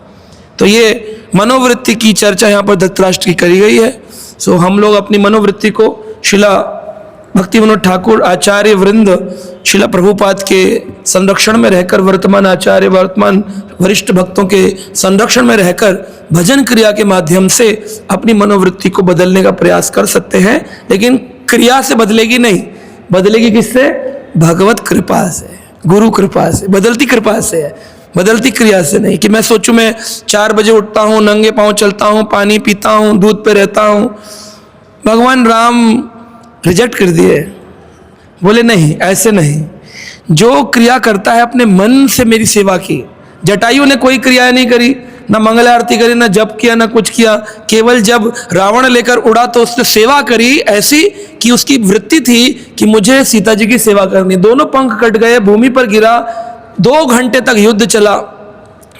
तो ये मनोवृत्ति की चर्चा यहाँ पर धृतराष्ट्र की करी गई है। सो हम लोग अपनी मनोवृत्ति को शिला भक्ति विनोद ठाकुर आचार्य वृंद शिला प्रभुपाद के संरक्षण में रहकर, वर्तमान आचार्य, वर्तमान वरिष्ठ भक्तों के संरक्षण में रहकर भजन क्रिया के माध्यम से अपनी मनोवृत्ति को बदलने का प्रयास कर सकते हैं। लेकिन क्रिया से बदलेगी नहीं, बदलेगी किससे? भगवत कृपा से, गुरु कृपा से, बदलती कृपा से है, बदलती क्रिया से नहीं। कि मैं सोचूं मैं 4 बजे उठता हूं, नंगे पांव चलता हूं, पानी पीता हूं, दूध पे रहता हूं। भगवान राम रिजेक्ट कर दिए, बोले नहीं, ऐसे नहीं। जो क्रिया करता है अपने मन से मेरी सेवा की। जटायु ने कोई क्रिया नहीं करी, ना मंगल आरती करी, ना जप किया, ना कुछ किया। केवल जब रावण लेकर उड़ा तो उसने सेवा करी ऐसी कि उसकी वृत्ति थी कि मुझे सीता जी की सेवा करनी। दोनों पंख कट गए, भूमि पर गिरा, 2 घंटे तक युद्ध चला,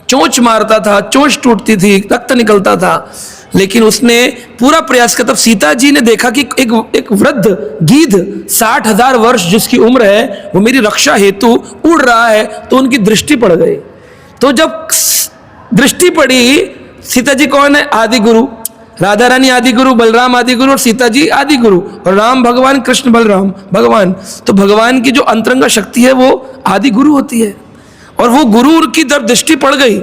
चोंच मारता था, चोंच टूटती थी, रक्त निकलता था, लेकिन उसने पूरा प्रयास किया। तब सीता जी ने देखा कि एक वृद्ध गीध 60,000 वर्ष जिसकी उम्र है वो मेरी रक्षा हेतु उड़ रहा है, तो उनकी दृष्टि पड़ गई। तो जब दृष्टि पड़ी, सीता जी कौन है? आदि गुरु, राधा रानी आदि गुरु, बलराम आदि गुरु और सीता जी आदि गुरु, और राम भगवान, कृष्ण बलराम भगवान। तो भगवान की जो अंतरंगा शक्ति है वो आदि गुरु होती है, और वो गुरु की जब दृष्टि पड़ गई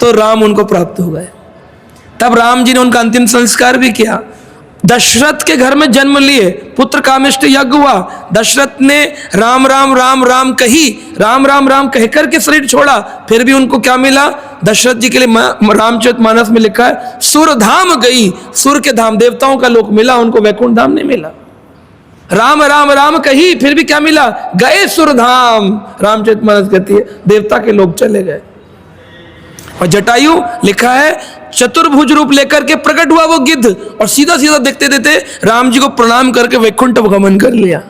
तो राम उनको प्राप्त हो गए। तब राम जी ने उनका अंतिम संस्कार भी किया। दशरथ के घर में जन्म लिए, पुत्र कामिष्ट यज्ञ हुआ। दशरथ ने राम राम राम राम कही, राम राम राम कहकर के शरीर छोड़ा, फिर भी उनको क्या मिला? दशरथ जी के लिए रामचरितमानस में लिखा है सुर धाम गई, सुर के धाम, देवताओं का लोक मिला, उनको वैकुंठ धाम नहीं मिला। राम राम राम कही, फिर भी क्या मिला? गए सुर धाम। रामचरितमानस कहती है देवता के लोग चले गए। और जटायु लिखा है चतुर्भुज रूप लेकर के प्रकट हुआ वो गिद्ध, और सीधा सीधा देखते देखते राम जी को प्रणाम करके वैकुंठ गमन कर लिया।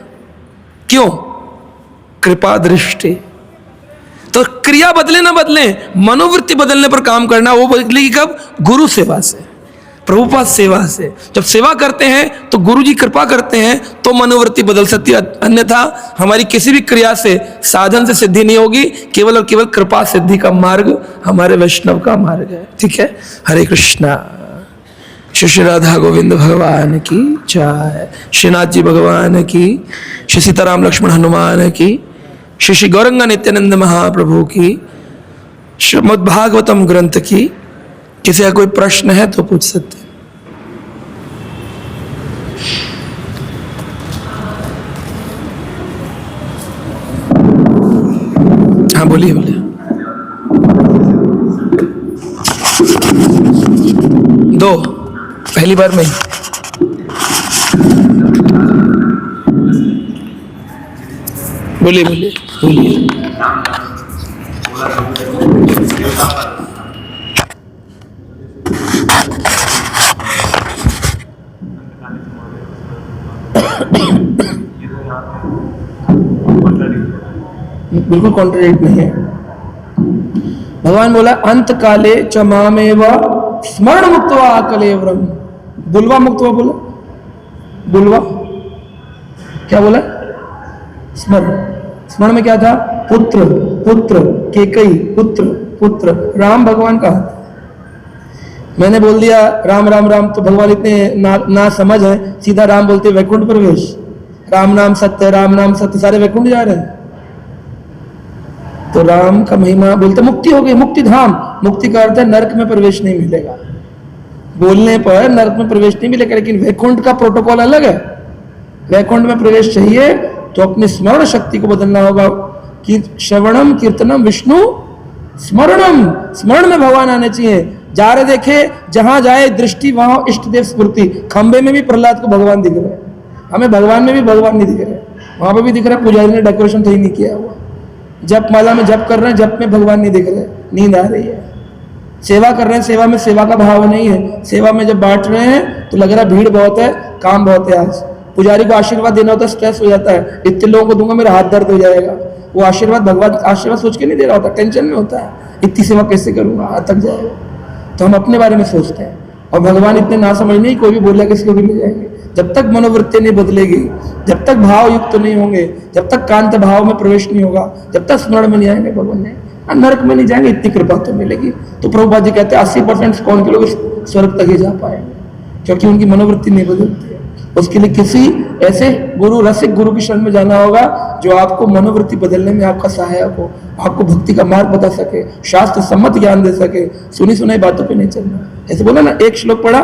क्यों? कृपा दृष्टि। तो क्रिया बदले ना बदले, मनोवृत्ति बदलने पर काम करना। वो बदलेगी कब? गुरु सेवा से, प्रभुपाद सेवा से। जब सेवा करते हैं तो गुरु जी कृपा करते हैं तो मनोवृत्ति बदल सकती है, अन्यथा हमारी किसी भी क्रिया से, साधन से सिद्धि नहीं होगी। केवल और केवल कृपा सिद्धि का मार्ग हमारे वैष्णव का मार्ग है। ठीक है, हरे कृष्णा। श्री राधा गोविंद भगवान की जय, श्रीनाथ जी भगवान की, श्री सीताराम लक्ष्मण हनुमान की, श्री गौरंगा नित्यानंद महाप्रभु की, श्रीमद् भागवतम ग्रंथ की। किसी का कोई प्रश्न है तो पूछ सकते हैं। हाँ बोलिए बोलिए। दो, पहली बार में बोलिए बोलिए बोलिए। बिल्कुल कॉन्ट्रडिक्ट नहीं है। भगवान बोला अंत काले च मामेव स्मरण मुक्त्वा कलेवरम। बुलवा मुक्त्वा बोला, बुलवा क्या बोला? स्मरण। स्मरण में क्या था? पुत्र, पुत्र, केकई, पुत्र, पुत्र। राम भगवान का हाथ। मैंने बोल दिया राम राम राम, तो भगवान इतने ना समझ है, सीधा राम बोलते वैकुंठ प्रवेश। राम नाम सत्य, राम नाम सत्य, सारे वैकुंठ जा रहे हैं। तो राम का महिमा बोलते मुक्ति हो गई, मुक्ति धाम। मुक्ति का अर्थ है नरक में प्रवेश नहीं मिलेगा। बोलने पर नरक में प्रवेश नहीं मिलेगा, लेकिन वैकुंठ का प्रोटोकॉल अलग है। वैकुंठ में प्रवेश चाहिए तो अपनी स्मरण शक्ति को बदलना होगा कि श्रवणम कीर्तनम विष्णु स्मरणम। स्मरण में भगवान आने चाहिए। जा रहे देखे, जहां जाए दृष्टि वहां इष्ट देव स्मृति। खंबे में भी प्रहलाद को भगवान दिख रहे हैं, हमें भगवान में भी भगवान नहीं दिख रहे। वहां पर भी दिख रहा है पुजारी ने डेकोरेशन सही नहीं किया हुआ। जप माला में जप कर रहे हैं, जप में भगवान नहीं दिख रहे, नींद आ रही है। सेवा कर रहे हैं, सेवा में सेवा का भाव नहीं है। सेवा में जब बांट रहे हैं तो लग रहा है भीड़ बहुत है, काम बहुत है। आज पुजारी को आशीर्वाद देना होता है, स्ट्रेस हो जाता है, इतने लोगों को दूंगा मेरा हाथ दर्द हो जाएगा। वो आशीर्वाद भगवान आशीर्वाद सोच के नहीं दे रहा होता, टेंशन में होता है, इतनी सेवा कैसे करूंगा, हाथ थक जाएगा। तो हम अपने बारे में सोचते हैं, और भगवान इतने ना समझ नहीं, कोई भी बोलेगा किसी को भी ले जाएंगे। जब तक मनोवृत्ति नहीं बदलेगी, जब तक भाव युक्त नहीं होंगे, जब तक कांत भाव में प्रवेश नहीं होगा, जब तक स्मरण में नहीं आएंगे भगवान ने, नरक में नहीं जाएंगे, इतनी कृपा तो मिलेगी। तो प्रभुपाद जी कहते हैं 80% कौन के लोग स्वर्ग तक ही जा पाएंगे, क्योंकि उनकी मनोवृत्ति नहीं बदलती है। उसके लिए किसी ऐसे गुरु, रसिक गुरु की शरण में जाना होगा जो आपको मनोवृत्ति बदलने में आपका सहायक हो, आपको भक्ति का मार्ग बता सके, शास्त्र सम्मत ज्ञान दे सके। सुनी सुनाई बातों पे नहीं चलना। ऐसे बोला ना, एक श्लोक पढ़ा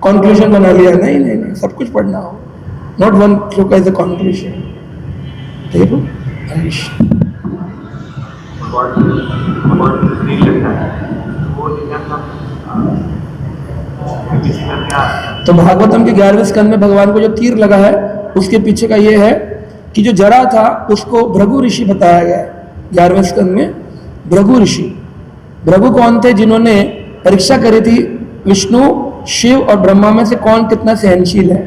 कॉन्क्लूजन बना लिया, नहीं नहीं नहीं, सब कुछ पढ़ना हो, नॉट वन श्लोक एज अ कॉन्क्लूजन। ठीक है, तो भागवतम के 11वें स्कंद में भगवान को जो तीर लगा है उसके पीछे का ये है कि जो जरा था उसको भृगु ऋषि बताया गया है 11वें स्कंद में। भृगु ऋषि, भृगु कौन थे? जिन्होंने परीक्षा करी थी विष्णु, शिव और ब्रह्मा में से कौन कितना सहनशील है।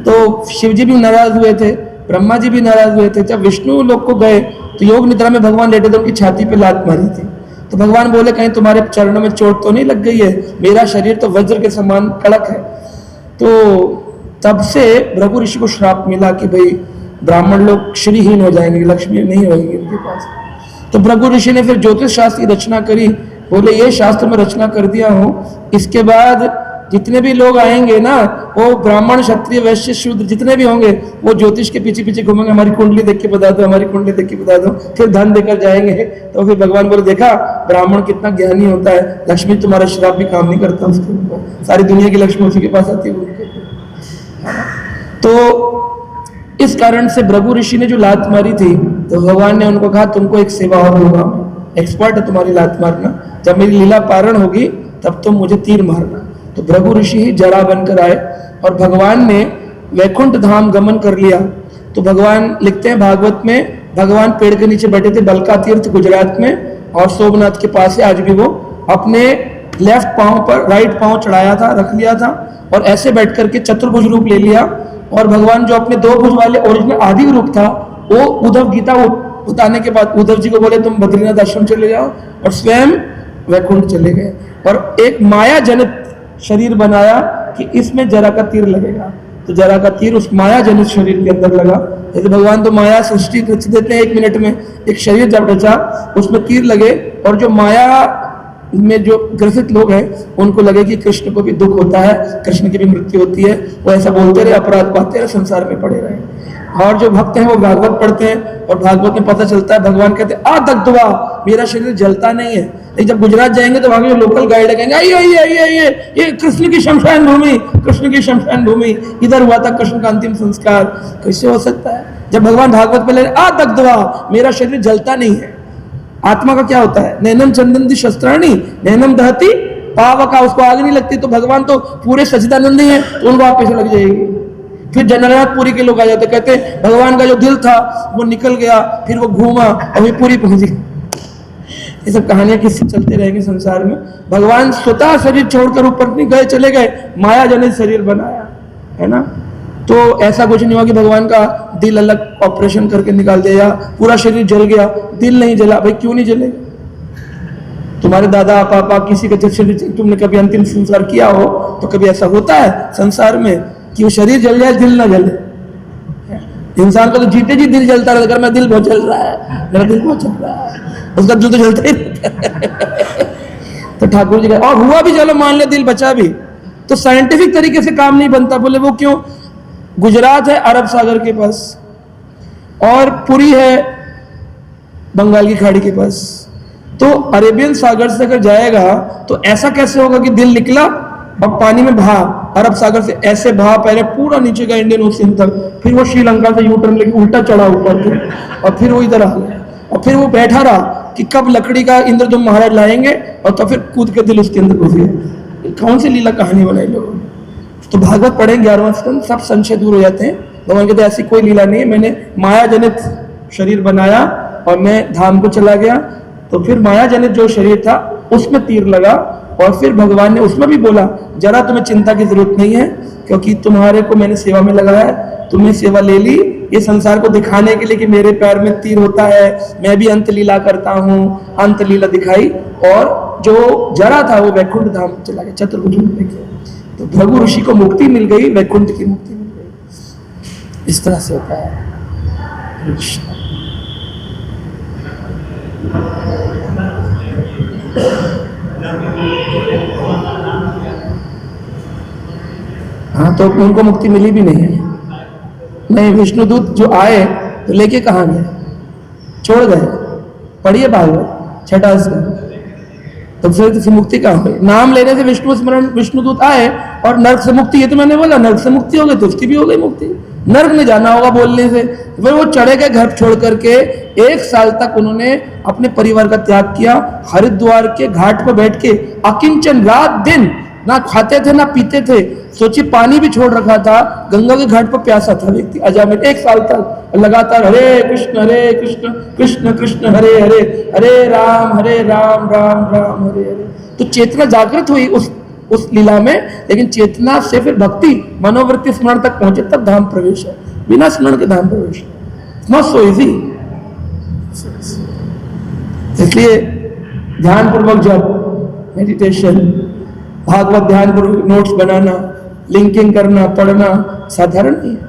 तो शिव जी भी नाराज हुए थे, ब्रह्मा जी भी नाराज हुए थे। जब विष्णु लोग को गए तो योग निद्रा में भगवान लेटे थे, उनकी छाती पे लात मारी थी। तो भगवान बोले कहीं तुम्हारे चरणों में चोट तो नहीं लग गई है, मेरा शरीर तो वज्र के समान कड़क है। तो तब से भृगु ऋषि को श्राप मिला कि भाई ब्राह्मण लोग श्रीहीन हो जाएंगे, लक्ष्मी नहीं होगी उनके पास। तो भृगु ऋषि ने फिर ज्योतिष शास्त्र की रचना करी। बोले ये शास्त्र में रचना कर दिया हूं, इसके बाद जितने भी लोग आएंगे ना, वो ब्राह्मण क्षत्रिय वैश्य शूद्र जितने भी होंगे वो ज्योतिष के पीछे पीछे घूमेंगे, हमारी कुंडली देख के बता दो, हमारी कुंडली देख के बता दो, फिर धन देकर जाएंगे। तो फिर भगवान बोले देखा ब्राह्मण कितना ज्ञानी होता है, लक्ष्मी तुम्हारा श्राप भी काम नहीं करता उसके ऊपर, सारी दुनिया की लक्ष्मी उसी के पास आती है। तो इस कारण से भृगु ऋषि ने जो लात मारी थी, तो भगवान ने उनको कहा तुमको एक सेवा और दूंगा, एक्सपर्ट है तुम्हारी लात मारना, जब मेरी लीला पारण होगी तब तुम मुझे तीर मारना। तो भृगु ऋषि ही जरा बनकर आए और भगवान ने वैकुंठ धाम गमन कर लिया। तो भगवान लिखते हैं भागवत में, भगवान पेड़ के नीचे बैठे थे बलका तीर्थ गुजरात में, और सोमनाथ के पास है आज भी वो, अपने लेफ्ट पांव पर राइट पांव चढ़ाया था, रख लिया था, और ऐसे बैठ करके चतुर्भुज रूप ले लिया। और भगवान जो अपने 2 भुज वाले ओरिजिनल आदि रूप था, वो उद्धव गीता उतारने के बाद उद्धव जी को बोले तुम बद्रीनाथ आश्रम चले जाओ, और स्वयं वैकुंठ चले गए। और एक माया जनित शरीर बनाया कि इसमें जरा का तीर लगेगा। तो जरा का तीर उस माया जनित शरीर के अंदर लगा। जैसे भगवान तो माया सृष्टि रच देते हैं 1 मिनट में, एक शरीर जब रचा उसमें तीर लगे, और जो माया में जो ग्रसित लोग हैं उनको लगे कि कृष्ण को भी दुख होता है, कृष्ण की भी मृत्यु होती है, वो ऐसा बोलते रहे, अपराध पाते रहे, संसार में पड़े रहे। और जो भक्त हैं वो भागवत पढ़ते हैं, और भागवत में पता चलता है भगवान कहते हैं आ दग्धवा, मेरा शरीर जलता नहीं है। लेकिन जब गुजरात जाएंगे तो वहां के जो लोकल गाइड कहेंगे आइए आइए आइए आइए, ये कृष्ण की शमशान भूमि, कृष्ण की शमशान भूमि, इधर हुआ था कृष्ण का अंतिम संस्कार। कैसे हो सकता है? जब भगवान भागवत में ले आ दग्धवा, मेरा शरीर जलता नहीं है। आत्मा का क्या होता है? नैनम चंदन शस्त्राणी नैनम दहती पावका, उसको आग नहीं लगती। तो भगवान तो पूरे सच्चिदानंद ही है, तो उनको आग कैसे लग जाएगी? फिर जननाथपुरी के लोग आ जाते, कहते भगवान का जो दिल था वो निकल गया, फिर वो घूमा और भी पूरी पहुंची। ये सब कहानियां किससे चलते रहेंगे संसार में। भगवान स्वतः शरीर छोड़कर ऊपर नहीं गए, चले गए, माया जनित शरीर बनाया है ना। तो ऐसा कुछ नहीं हुआ कि भगवान का दिल अलग ऑपरेशन करके निकाल दिया, पूरा शरीर जल गया, दिल नहीं जला। भाई क्यों नहीं जलेगा? तुम्हारे दादा पापा किसी का शरीर तुमने कभी अंतिम संस्कार किया हो तो कभी ऐसा होता है संसार में कि वो शरीर जल जाए दिल ना जले? इंसान का तो जीते जी दिल जलता रहता है, मेरा दिल बहुत जल रहा है, मेरा दिल बहुत जल रहा है, उसका दिल तो जलता ही रहता है। तो ठाकुर जी का और हुआ भी, चलो मान ले दिल बचा भी, तो साइंटिफिक तरीके से काम नहीं बनता। बोले वो क्यों? गुजरात है अरब सागर के पास, और पुरी है बंगाल की खाड़ी के पास। तो अरेबियन सागर से अगर जाएगा तो ऐसा कैसे होगा कि दिल निकला और पानी में बहा, अरब सागर से ऐसे बहा, पहले पूरा नीचे का इंडियन ओशियन तक, फिर वो श्रीलंका से यूटर्न लेके उल्टा चढ़ा ऊपर को, और फिर वो इधर आ गया, और फिर वो बैठा रहा कि कब लकड़ी का इंद्रदुम्न महाराज लाएंगे, और तो फिर कूद के दिल उसके अंदर घुस गया। कौन सी लीला कहानी बनाई लोगों ने? तो भागवत पढ़े 11वां स्कंद, सब संशय दूर हो जाते हैं। भगवान कहते ऐसी कोई लीला नहीं है, मैंने माया जनित शरीर बनाया और मैं धाम को चला गया। तो फिर माया जनित जो शरीर था उसमें तीर लगा, और फिर भगवान ने उसमें भी बोला जरा तुम्हें चिंता की जरूरत नहीं है, क्योंकि तुम्हारे को मैंने सेवा में लगाया है, तुमने सेवा ले ली ये संसार को दिखाने के लिए कि मेरे पैर में तीर होता है, मैं भी अंत लीला करता हूँ। अंत लीला दिखाई, और जो जरा था वो वैकुंठ धाम चला गया, चतुर्भुज लेके। तो भृगु ऋषि को मुक्ति मिल गई, वैकुंठ की मुक्ति मिल गई। इस तरह से होता है। हाँ, तो उनको मुक्ति मिली भी नहीं है। नहीं, विष्णुदूत जो आए तो लेके कहाँ गए, छोड़ गए। पढ़िए भागवत 6 स्कंद। तो फिर मुक्ति कहाँ हुई? नाम लेने से विष्णु स्मरण विष्णुदूत आए और नर्क से मुक्ति, ये तो मैंने बोला नर्क से मुक्ति हो गई, तो उसकी भी हो गई मुक्ति। नर्क में जाना होगा बोलने से। फिर वो चढ़े गए घर छोड़ करके। 1 साल तक उन्होंने अपने परिवार का त्याग किया। हरिद्वार के घाट पर बैठ के अकिंचन, रात दिन ना खाते थे ना पीते थे। सोचिए, पानी भी छोड़ रखा था, गंगा के घाट पर प्यासा था व्यक्ति अजामिल। 1 साल तक लगातार हरे कृष्ण कृष्ण कृष्ण हरे हरे, हरे राम राम राम हरे हरे। तो चेतना जागृत हुई उस लीला में, लेकिन चेतना से फिर भक्ति मनोवृत्ति स्मरण तक पहुंचे तब धाम प्रवेश है। बिना स्मरण के धाम प्रवेश नॉट सो इजी। इसलिए ध्यान पूर्वक जब मेडिटेशन, भागवत ध्यान पूर्वक नोट्स बनाना, लिंकिंग करना, पढ़ना साधारण नहीं है।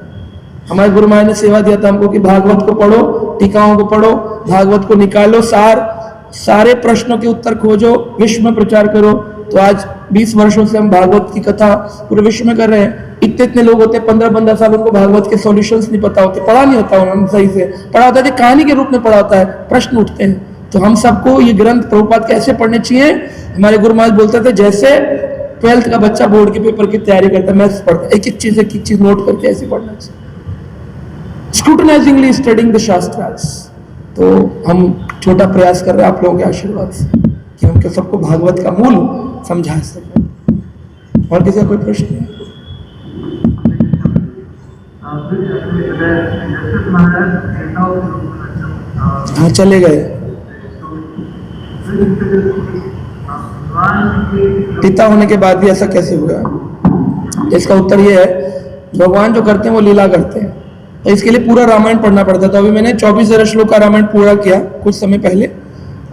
हमारे गुरु महाराज ने सेवा दिया था हमको कि भागवत को पढ़ो, टीकाओं को पढ़ो, भागवत को निकालो, सारे प्रश्नों के उत्तर खोजो, विश्व में प्रचार करो। तो आज 20 वर्षों से हम भागवत की कथा पूरे विश्व में कर रहे हैं। इतने लोग होते हैं 15-15 साल, उनको भागवत के सॉल्यूशंस नहीं पता होते, पढ़ा नहीं होता उन्होंने सही से, पढ़ा होता है कहानी के रूप में पढ़ा होता है, प्रश्न उठते हैं। तो हम सबको ये ग्रंथ प्रभुपाद कैसे पढ़ने चाहिए, हमारे गुरु महाराज बोलते थे जैसे 12th का बच्चा बोर्ड के पेपर की तैयारी करता है, मैथ्स पढ़ता है, एक एक चीज नोट करके ऐसे पढ़ना चाहिए। स्क्रूटनाइजिंगली स्टडिंग द शास्त्रास। तो हम छोटा प्रयास कर रहे हैं आप लोगों के आशीर्वाद से कि हम सबको भागवत का मूल समझा सकें। और किसी का कोई प्रश्न है? हाँ, चले गए। पिता होने के बाद भी ऐसा कैसे हुआ? इसका उत्तर यह है, भगवान जो करते हैं वो लीला करते हैं, तो इसके लिए पूरा रामायण पढ़ना पड़ता है। तो अभी मैंने 24,000 श्लोक का रामायण पूरा किया कुछ समय पहले।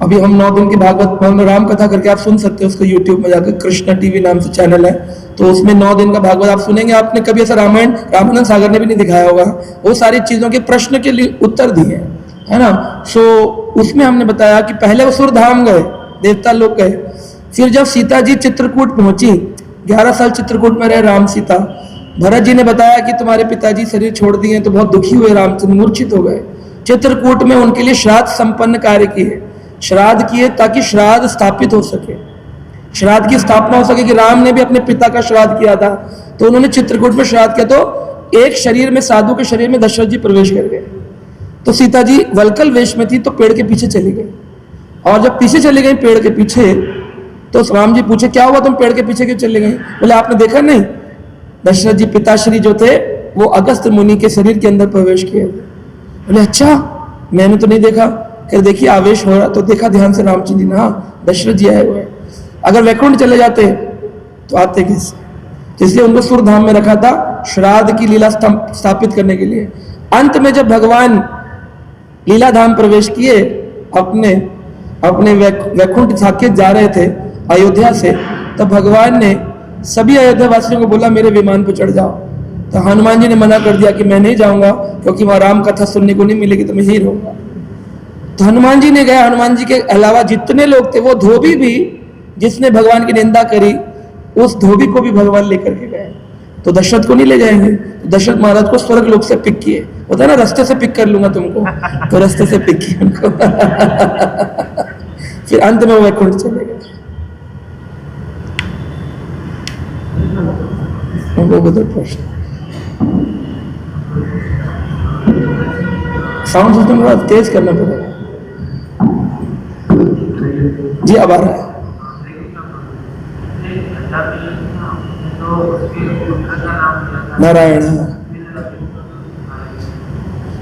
अभी हम 9 दिन की भागवत राम कथा करके आप सुन सकते हो, उसको यूट्यूब में जाकर कृष्णा टीवी नाम से चैनल है, तो उसमें 9 दिन का भागवत आप सुनेंगे। आपने कभी ऐसा रामायण रामानंद सागर ने भी नहीं दिखाया होगा। वो सारी चीजों के प्रश्न के लिए उत्तर दिए हैं, है ना। सो उसमें हमने बताया कि पहले वो सुरधाम गए, देवता लोग गए। फिर जब सीता जी चित्रकूट पहुंची, 11 साल चित्रकूट में रहे राम सीता। भरत जी ने बताया कि तुम्हारे पिताजी शरीर छोड़ दिए, तो बहुत दुखी हुए, रामचंद्र मूर्छित हो गए। चित्रकूट में उनके लिए श्राद्ध संपन्न कार्य किए, श्राद्ध किए ताकि श्राद्ध स्थापित हो सके, श्राद्ध की स्थापना हो सके कि राम ने भी अपने पिता का श्राद्ध किया था। तो उन्होंने चित्रकूट में श्राद्ध किया। तो एक शरीर में, साधु के शरीर में दशरथ जी प्रवेश कर गए। तो सीता जी वल्कल वेश में थी, तो पेड़ के पीछे चली गई। और जब पीछे चली गई पेड़ के पीछे, तो राम जी पूछे क्या हुआ, तुम पेड़ के पीछे क्यों चले गई? बोले आपने देखा नहीं, दशरथ जी पिताश्री जो थे वो अगस्त्य मुनि के शरीर के अंदर प्रवेश किए। बोले अच्छा, मैंने तो नहीं देखा। फिर देखिए आवेश हो रहा, तो देखा ध्यान से राम जी ने, हाँ दशरथ जी आए हुए। अगर वैकुंठ चले जाते तो आते किस, इसलिए उनको सुरधाम में रखा था श्राद्ध की लीला स्थापित करने के लिए। अंत में जब भगवान लीला धाम प्रवेश किए, अपने वैकुंठ साकेत जा रहे थे अयोध्या से, तब भगवान ने सभी अयोध्या वासियों को बोला मेरे विमान पर चढ़ जाओ। तो हनुमान जी ने मना कर दिया कि मैं नहीं जाऊंगा, क्योंकि वहां राम कथा सुनने को नहीं मिलेगी, तो मैं ही रहूंगा। तो हनुमान जी ने गया। हनुमान जी के अलावा जितने लोग थे, वो धोबी भी जिसने भगवान की निंदा करी, उस धोबी को भी भगवान लेकर के गए। तो दशरथ को नहीं ले जाएंगे, तो दशरथ महाराज को स्वर्ग लोक से पिक किए। होता है ना, रास्ते से पिक कर लूंगा तुमको, तो रास्ते से पिक किए उनको। फिर अंत में वो वैकुंठ चले गए। प्रश्न, साउंड सिस्टम थोड़ा तेज करना पड़ेगा जी। अब आ रहा है। नारायण।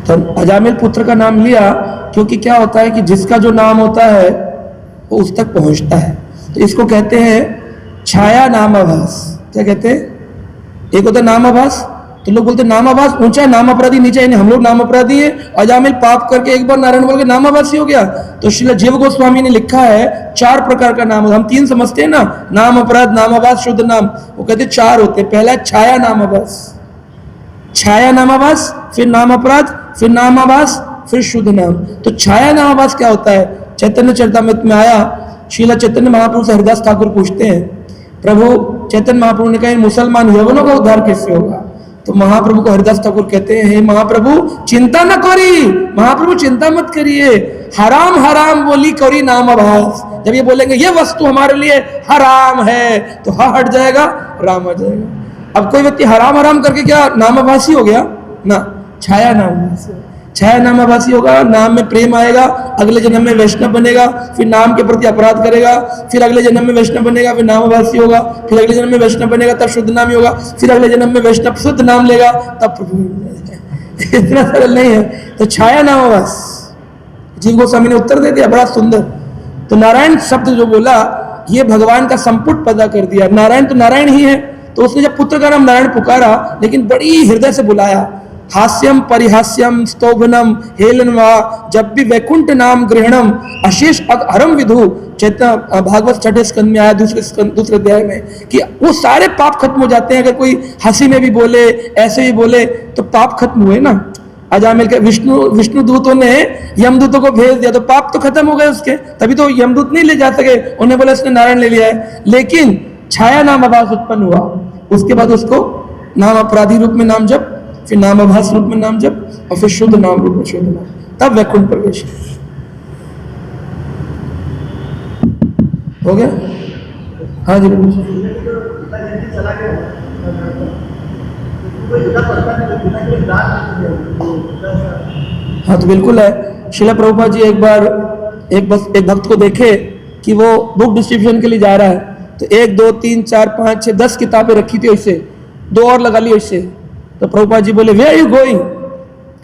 तो अजामिल पुत्र का नाम लिया, क्योंकि क्या होता है कि जिसका जो नाम होता है वो उस तक पहुंचता है। तो इसको कहते हैं छाया नामाभास। क्या कहते हैं? एक होता है नामाभास, तो लोग बोलते नाम आभास ऊंचा, नाम अपराधी नीचा, यानी हम लोग नाम अपराधी है। अजामिल पाप करके एक बार नारायण बोल के नाम आभासी हो गया। तो श्रील जीव गोस्वामी ने लिखा है 4 प्रकार का नाम, हम 3 समझते हैं ना, नाम अपराध, नाम आभास, शुद्ध नाम। वो कहते 4 होते हैं। पहला छाया नाम आभास, छाया नाम आभास, फिर नाम अपराध, फिर नाम आभास, फिर शुद्ध नाम। तो छाया नाम आभास क्या होता है? चैतन्य चरितामृत में आया, श्रील चैतन्य महाप्रभु से हरिदास ठाकुर पूछते हैं, प्रभु चैतन्य महाप्रभु ने कहा मुसलमान यवनों का उद्धार कैसे होगा? तो महाप्रभु को हरिदास ठाकुर कहते हैं, हे महाप्रभु चिंता न करी, महाप्रभु चिंता मत करिए, हराम हराम बोली करी नाम आभास। जब ये बोलेंगे ये वस्तु हमारे लिए हराम है तो हा हट जाएगा, राम आ जाएगा। अब कोई व्यक्ति हराम हराम करके क्या नामाभासी हो गया? ना, छाया नामाभासी, छाया नामाभासी होगा, नाम में प्रेम आएगा, अगले जन्म में वैष्णव बनेगा, फिर नाम के प्रति अपराध करेगा, फिर अगले जन्म में वैष्णव बनेगा, फिर नामाभासी होगा, फिर अगले जन्म में वैष्णव बनेगा, तब शुद्ध नामी होगा, फिर अगले जन्म में वैष्णव शुद्ध नाम लेगा, तब इतना सरल नहीं है। तो छाया नामाभास, जीव गोस्वामी ने उत्तर दे दिया बड़ा सुंदर। तो नारायण शब्द जो बोला ये भगवान का संपुट पैदा कर दिया। नारायण तो नारायण ही है, तो उसने जब पुत्र का नाम नारायण पुकारा, लेकिन बड़ी हृदय से बुलाया। हास्यम परिहास्यम स्तोभनम हेलनवा, जब भी वैकुंठ नाम गृहणम अशेष हरम विधु, चैतन्य भागवत छठे स्कंद में आया दूसरे अध्याय में, कि वो सारे पाप खत्म हो जाते हैं। अगर कोई हंसी में भी बोले, ऐसे भी बोले, तो पाप खत्म हुए ना। अजामिल के विष्णु दूतों ने यमदूतों को भेज दिया तो पाप तो खत्म हो गए उसके, तभी तो यमदूत नहीं ले जा सके, उन्हें बोला इसने नारायण ले लिया है। लेकिन छाया नाम आभास उत्पन्न हुआ, उसके बाद उसको नाम अपराधी रूप में नाम जप, फिर नाम आभास रूप में नाम जप, और फिर शुद्ध नाम रूप में शुद्ध नाम, तब वैकुंठ प्रवेश हो गया। हाँ जी हाँ, तो बिल्कुल है। शिला प्रभुपाद जी एक बार एक भक्त को देखे कि वो बुक डिस्ट्रीब्यूशन के लिए जा रहा है, तो 1 2 3 4 5 6 10 किताबें रखी थी, उससे 2 और लगा ली उससे। तो प्रभुपाद जी बोले वेयर आर यू गोइंग,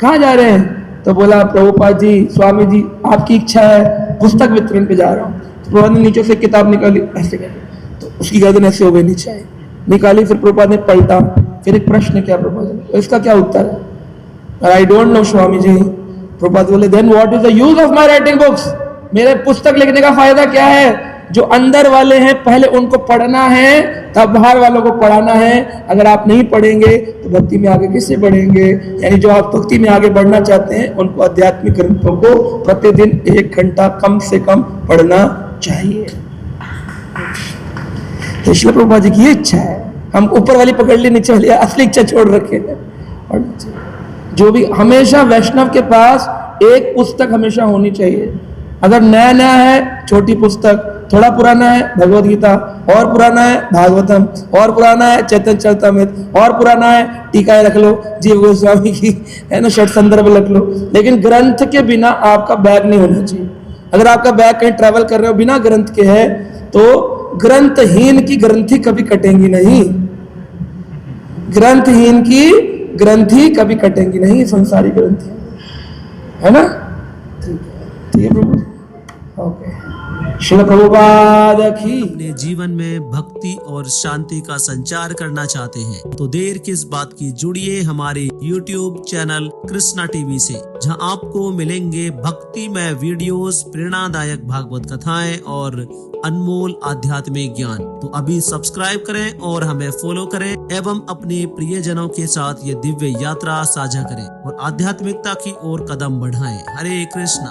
कहाँ जा रहे हैं? तो बोला प्रभुपाद जी स्वामी जी आपकी इच्छा है, पुस्तक वितरण पे जा रहा हूँ। तो प्रभुपाद ने नीचे से किताब निकाली, ऐसे तो उसकी गर्दन ऐसे हो गई नीचे निकाली। फिर प्रभुपाद ने पलटा, फिर एक प्रश्न किया प्रभुपाद ने, तो इसका क्या उत्तर है? I don't know Swami ji. Prabhupada बोले then what is the use of my writing books, मेरे पुस्तक लिखने का फायदा क्या है? जो अंदर वाले हैं पहले उनको पढ़ना है, तब बाहर वालों को पढ़ाना है। अगर आप नहीं पढ़ेंगे तो भक्ति में आगे कैसे बढ़ेंगे? यानी जो आप भक्ति में आगे बढ़ना चाहते हैं उनको आध्यात्मिक ग्रंथों को प्रतिदिन 1 घंटा कम से कम पढ़ना चाहिए। तो श्रील प्रभुपाद जी की ये इच्छा है, हम ऊपर वाली पकड़ ली, नीचे वाली असली इच्छा छोड़ रखे हैं। जो भी हमेशा वैष्णव के पास एक पुस्तक हमेशा होनी चाहिए। अगर नया नया है छोटी पुस्तक, थोड़ा पुराना है भगवद गीता, और पुराना है भागवतम, और पुराना है चैतन्य चरितामृत, और पुराना है टीकाएं रख लो, जीव गोस्वामी की है ना, षट संदर्भ रख लो। लेकिन ग्रंथ के बिना आपका बैग नहीं होना चाहिए। अगर आपका बैग कहीं ट्रैवल कर रहे हो बिना ग्रंथ के है, तो ग्रंथहीन की ग्रंथि कभी कटेंगी नहीं, ग्रंथहीन की ग्रंथि कभी कटेंगी नहीं, संसारी ग्रंथि, है ना? ठीक है प्रभु, ओके। श्रील प्रभुपाद की। अपने जीवन में भक्ति और शांति का संचार करना चाहते हैं तो देर किस बात की, जुड़िए हमारे YouTube चैनल कृष्णा टीवी से, जहां आपको मिलेंगे भक्तिमय वीडियोस, प्रेरणादायक भागवत कथाएं और अनमोल आध्यात्मिक ज्ञान। तो अभी सब्सक्राइब करें और हमें फॉलो करें एवं अपने प्रियजनों के साथ ये दिव्य यात्रा साझा करें और आध्यात्मिकता की ओर कदम बढ़ाएं। हरे कृष्णा।